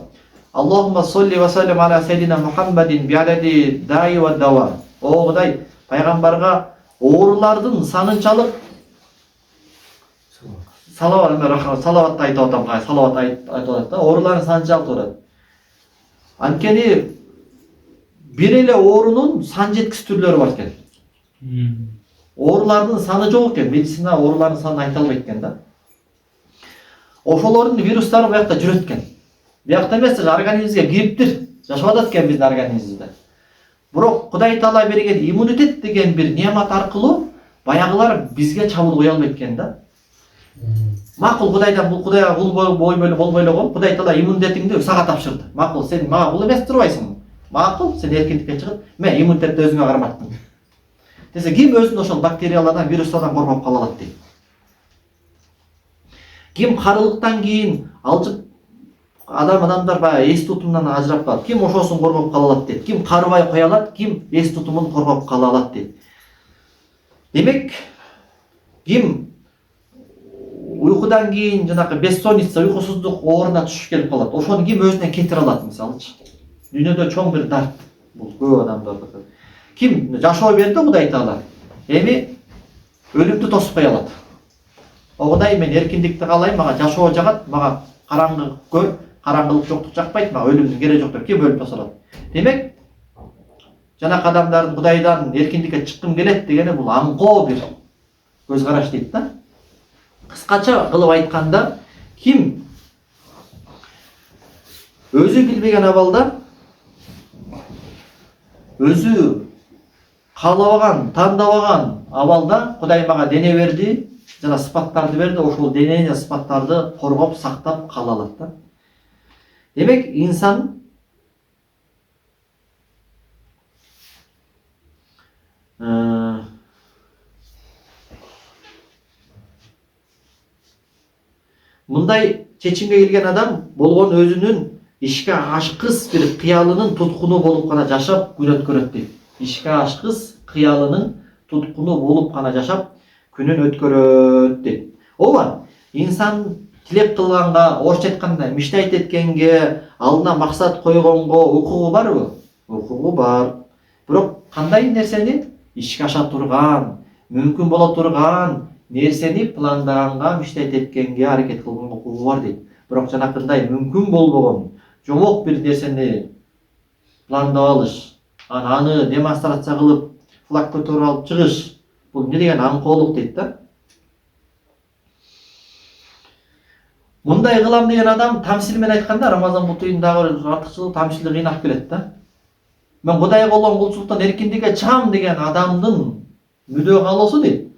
Speaker 1: Аллахумма солли ва саллим аля сайидина Мухаммадин биадади даи ва дава. О Кудай, пайгамбарга оорулардын санынчалык салават айтып атам, салават айтып атат да, оорулардын санынчалык турат. Анткени бир эле оорунун сан жеткис түрлөрү бар экен. Оорулардын саны жок экен, медицина оорулардын санын айта албайт экен да. Ошолордун вирустары буякта жүрөт экен. Буякта эмес, организмге кириптир, жашап атат экен биздин организмибизде. Бирок Кудай Таала берген иммунитет деген бир неамат аркылуу баягылар бизге чабуул кое албайт экен да. Макул, Кудайдан бул Кудайга кул болбой эле койгон, Кудай Таала иммунитетиңди сага тапшырды. Макул, сен мага кул эмес турбайсың. Макул, сен эркиндикке чыгып, мен иммунитетти өзүңө карматтым. Десе, ким өзүн ошол бактериялардан, вирустардан коргоп кала алат дейт. Ким карылыктан кийин алжып адамдар баягы эс тутумунан ажырап калат. Ким ошосун коргоп кала алат дейт. Ким карыбай кое алат, ким эс тутумун коргоп кала алат дейт. Демек, ким уйкудан кийин жанакы бессонница, уйкусуздук ооруна түшүп келип калат. Ошону ким өзүнө кетире алат, мисалычы. Дүйнөдө чоң бир дарт бул көп адамдарда. Ким жашоо берди Кудай Таала. Эми өлүмдү тосуп кое алат. О Кудай, мен эркиндикти каалайм, мага жашоо жагат, мага караңгылык жоктук жакпайт, мага өлүмдүн кереги жок деп ким өлүп тоса алат. Демек, жанакы адамдардын Кудайдан эркиндикке чыккым келет дегени бул аңкоо бир көз караш дейт да. Кыскача кылып айтканда, ким өзү билбеген абалда, өзү каалабаган, тандабаган абалда Кудай мага дене берди, жана сыпаттарды берди, ошол дене жана сыпаттарды коргоп, сактап кала алат да. Демек, инсан мындай чечимге келген адам болгон өзүнүн ишке ашкыс бир кыялынын туткуну болуп гана жашап күн өткөрөт дейт. Ишке ашкыс кыялынын туткуну болуп гана жашап күнүн өткөрөт дейт. Ооба, инсан тилек кылганга, орусча айтканда, мечтать эткенге, алдына максат койгонго укугу барбы? Укугу бар. Бирок кандай нерсени ишке аша турган, мүмкүн боло турган нерсени пландаганга, мечтать эткенге аракет кылганга укугу бар дейт. Бирок жанакындай мүмкүн болбогон, жомок бир нерсени пландап алыш, аны демонстрация кылып, флаг көтөрүп алып чыгыш, бул эмне деген аңкоолук дейт да. Мындай кылам деген адам тамсил менен айтканда, Рамазан бутуйундагы артыкчылык тамсилди кыйнап келет да. Мен Кудайга болгон кулчулуктан эркиндикке чыгам деген адамдын мүдө каалоосу дейт.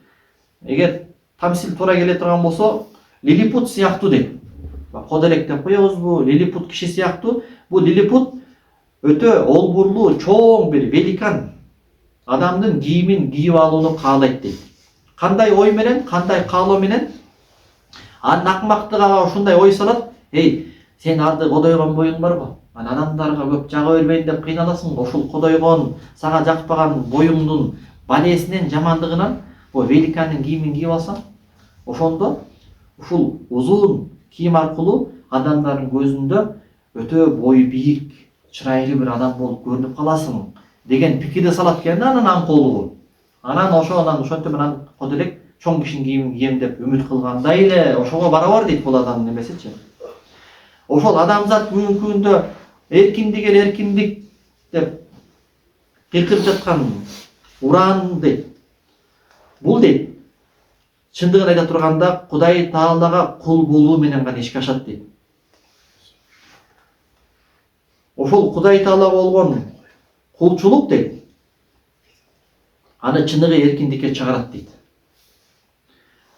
Speaker 1: Эгер тамсил туура келе турган болсо, лилипут сыяктуу дейт. Кодерек деп коебузбу, лилипут киши сыяктуу. Бул лилипут өтө олбурлуу, чоң бир великан адамдын кийимин кийип алууну каалайт дейт. Кандай ой менен, кандай каалоо менен? Анын акмактыгы ушундай ой салат: "Эй, сен арды кодойгон боюң барбы? Адамдарга көп жага бербейин деп кыйналасың. Ошол кодойгон, сага жакпаган боюңдун балесинен, жамандыгынан бу великандын кийимин кийип алсаң, ошондо ушул узун кийим аркылуу адамдардын көзүндө өтө бою бийик, чырайлуу бир адам болуп көрүнүп каласың" деген пикирди салат экен да анын аңкоолугу. Анан ошентип менен коделек чоң кишинин кийимин кийем деп үмүт кылгандай эле ошого барабар дейт бул адамдын эмесичи. Ошол адамзат бүгүнкү күндө эркиндик деп кыйкырып жаткан уран дейт. Бул дейт, чындыгын айта турганда, Кудай Таалага кул болуу менен гана ишке ашат дейт. Ошол Кудай Таалага болгон кулчулук дейт. аны чыныгы эркиндикке чыгарат дейт.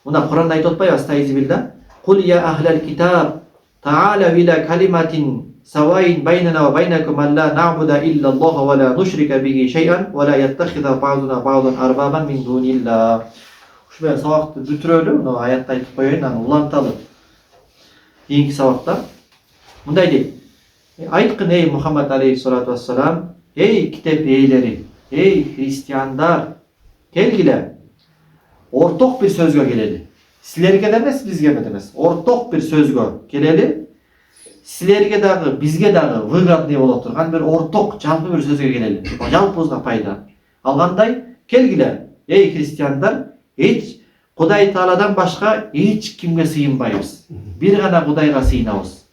Speaker 1: Мына Куранда айтып атпайбы астайзибилла. Кул я ахлал китаб та'ала ила калиматин саваин байнана ва байнакум алла нa'буда илля Аллаха ва ла нушрика биги шай'ан ва ла яттахида бa'дуна бa'дан арбабан мин дунилла. Ушул сабакты бүтүрөлү, мына аятты айтып коеюн, аны уланталы. Кийинки сабакта мындай дейт. Айткын эй Мухаммад алейхиссалату вассалам, эй китеп ээлери, эй христиандар, келгиле. Орток bir сөзгө келели. Силерге да эмес, бизге да эмес. Орток bir сөзгө келели. Силерге дагы, бизге дагы выгодный боло турган bir орток жалпы bir сөзгө келели. Жалпыбызга пайда. Алгандай, келгиле. Эй христиандар, эч Кудай Тааладан башка эч кимге сыйынбайбыз. Бир гана Кудайга сыйынабыз.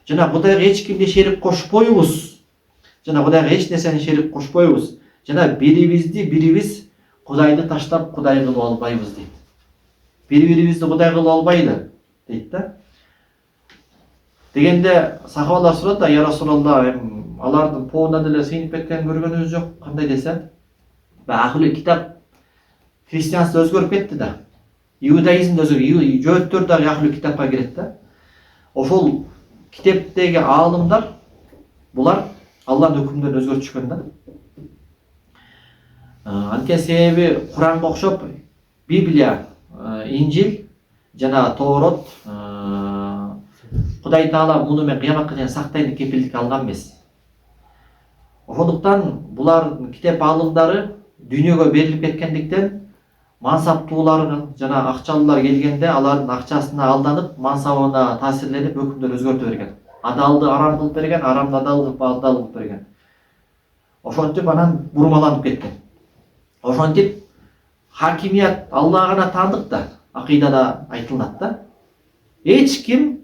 Speaker 1: Жана Кудайга эч кимди шерик кошпойбуз. Жана Кудайга эч нерсени шерик кошпойбуз. Жана бирибиз Кудайды таштап Кудай кылып албайбыз дейт. Бири-бирибизди Кудай кылып албайлы дейт да. Дегенде сахабалар сурат да, я Расулалла, алардын поунда деле сыйынып кеткенин көргөнүбүз жок. Кандай десе, ахли китап христианство өзгөрүп кетти да. Иудаизм да өзгөрүп, жөөттөр дагы ахли китапка кирет да. Ошол китептеги аалымдар булар Алланын өкүмдөрүн өзгөртүшкөн да. Анткени себеби Куранга окшоп Библия, Инжил жана Тоорот Кудай Таала муну мен кыяматка чейин сактайын деп кепилдик алган эмес. Ошондуктан булардын китеп аалымдары дүйнөгө берилип кеткендиктен мансаптуулар жана акчалуулар келгенде алардын акчасына алданып, мансабына таасирленип өкүмдөр өзгөртө берген. Адалды арам кылып берген, арамды адал кылып берген. Ошентип анан бурмаланып кеткен. Ошентип хакимият Аллага гана таандык да, акыйдада айтылат да. Эч ким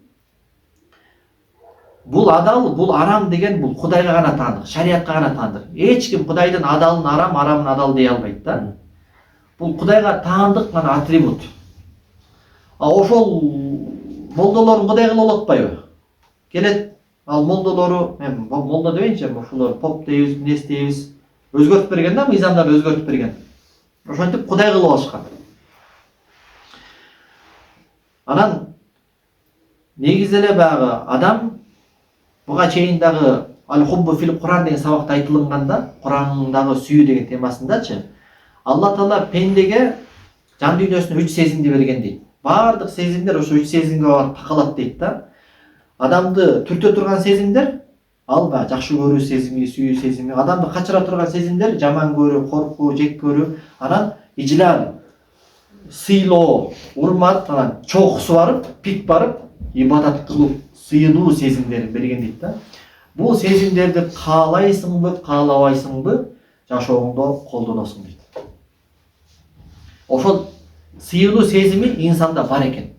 Speaker 1: бул адал, бул арам деген бул Кудайга гана таандык, шариатка гана таандык. Эч ким Кудайдын адалын арам, арамын адал дей албайт да. Бул Кудайга таандык гана атрибут. Ошол молдолорун Кудай кылып алып атпайбы? Келет, ал молдолору, молдо дебейинчи, ошолор поп дейбиз, нес дейбиз, өзгөртүп берген да, мыйзамдарды өзгөртүп берген. Ошентип Кудай кылып алышкан. Анан негизи эле баягы адам буга чейин дагы Аль-Хуббу фил Куран деген сабакта айтылганда, Курандагы сүйүү деген темасындачы, Алла Таала пендеге жан дүйнөсүнө 3 сезимди берген дейт. Бардык сезимдер ошо 3 сезимге барып такалат дейт да. Адамды түртө турган сезимдер, ал жакшы көрүү сезими, сүйүү сезими, адамды качыра турган сезимдер, жаман көрүү, коркуу, жек көрүү, анан ижлал, сыйлоо, урмат, анан чоокусу барып, пик барып, ибадат кылып, сыйынуу сезимдерин берген дейт да. Бул сезимдерди каалайсыңбы, каалабайсыңбы, жашооңдо колдоносуң дейт. Ошол сыйынуу сезими инсанда бар экен.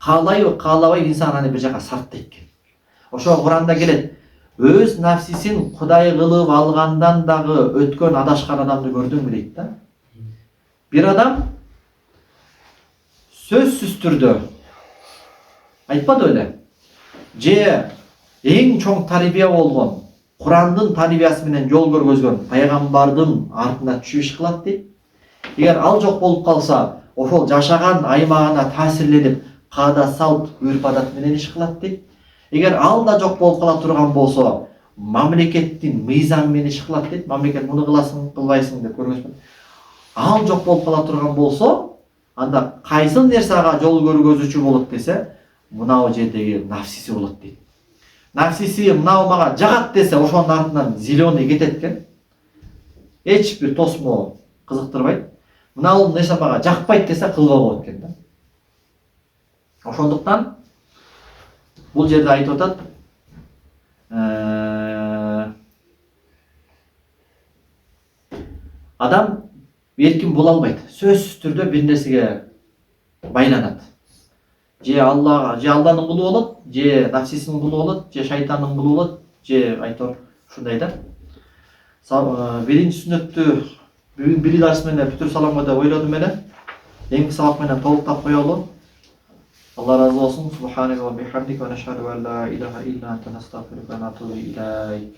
Speaker 1: Каалайбы, каалабай инсан аны бир жака сарттайт экен. Ошо Куранда келет, өз нафсисин Кудай кылып алгандан дагы өткөн адашкан адамды көрдүңбү дейт да. Бир адам сөзсүз түрдө айтпады эле. Же эң чоң тарбия болгон Курандын тарбиясы менен жол көргөзгөн пайгамбардын артына түшүп иш кылат дейт. Эгер ал жок болуп калса, ошол жашаган аймагына таасирленип, каада салт, үрп адат менен иш кылат дейт. Эгер ал да жок болуп кала турган болсо, мамлекеттин мыйзамы менен иш кылат дейт. Мамлекет муну кыласың, кылбайсың деп көргөзмөйт. Ал жок болуп кала турган болсо, анда кайсы нерсага жол көргөзүүчү болот десе, мынау жердеги нафсиси болот дейт. Нафсиси мынау мага жагат десе, ошонун артынан зеленый кетет экен. Эч бир тосмо кызыктырбайт. Мынау нерсе мага жакпайт десе, кылбай болот экен да. Ошондуктан бул жерде айтып атат, адам эркин боло албайт. Сөзсүз түрдө бир нерсеге байланат. Же Аллага, же Алланын кулу болот, же нафсисинин кулу болот, же шайтандын кулу болот, же айтор ушундай да. Биринчи сүннөттү бир дарс менен бүтүрүп саламга деп ойлодум эле. Эми сабак менен толуктап коелу. Allah razı olsun. Subhaneke ve bihamdike ve neşhedü en la ilahe illa ente nestağfiruke ve natubu ileyk.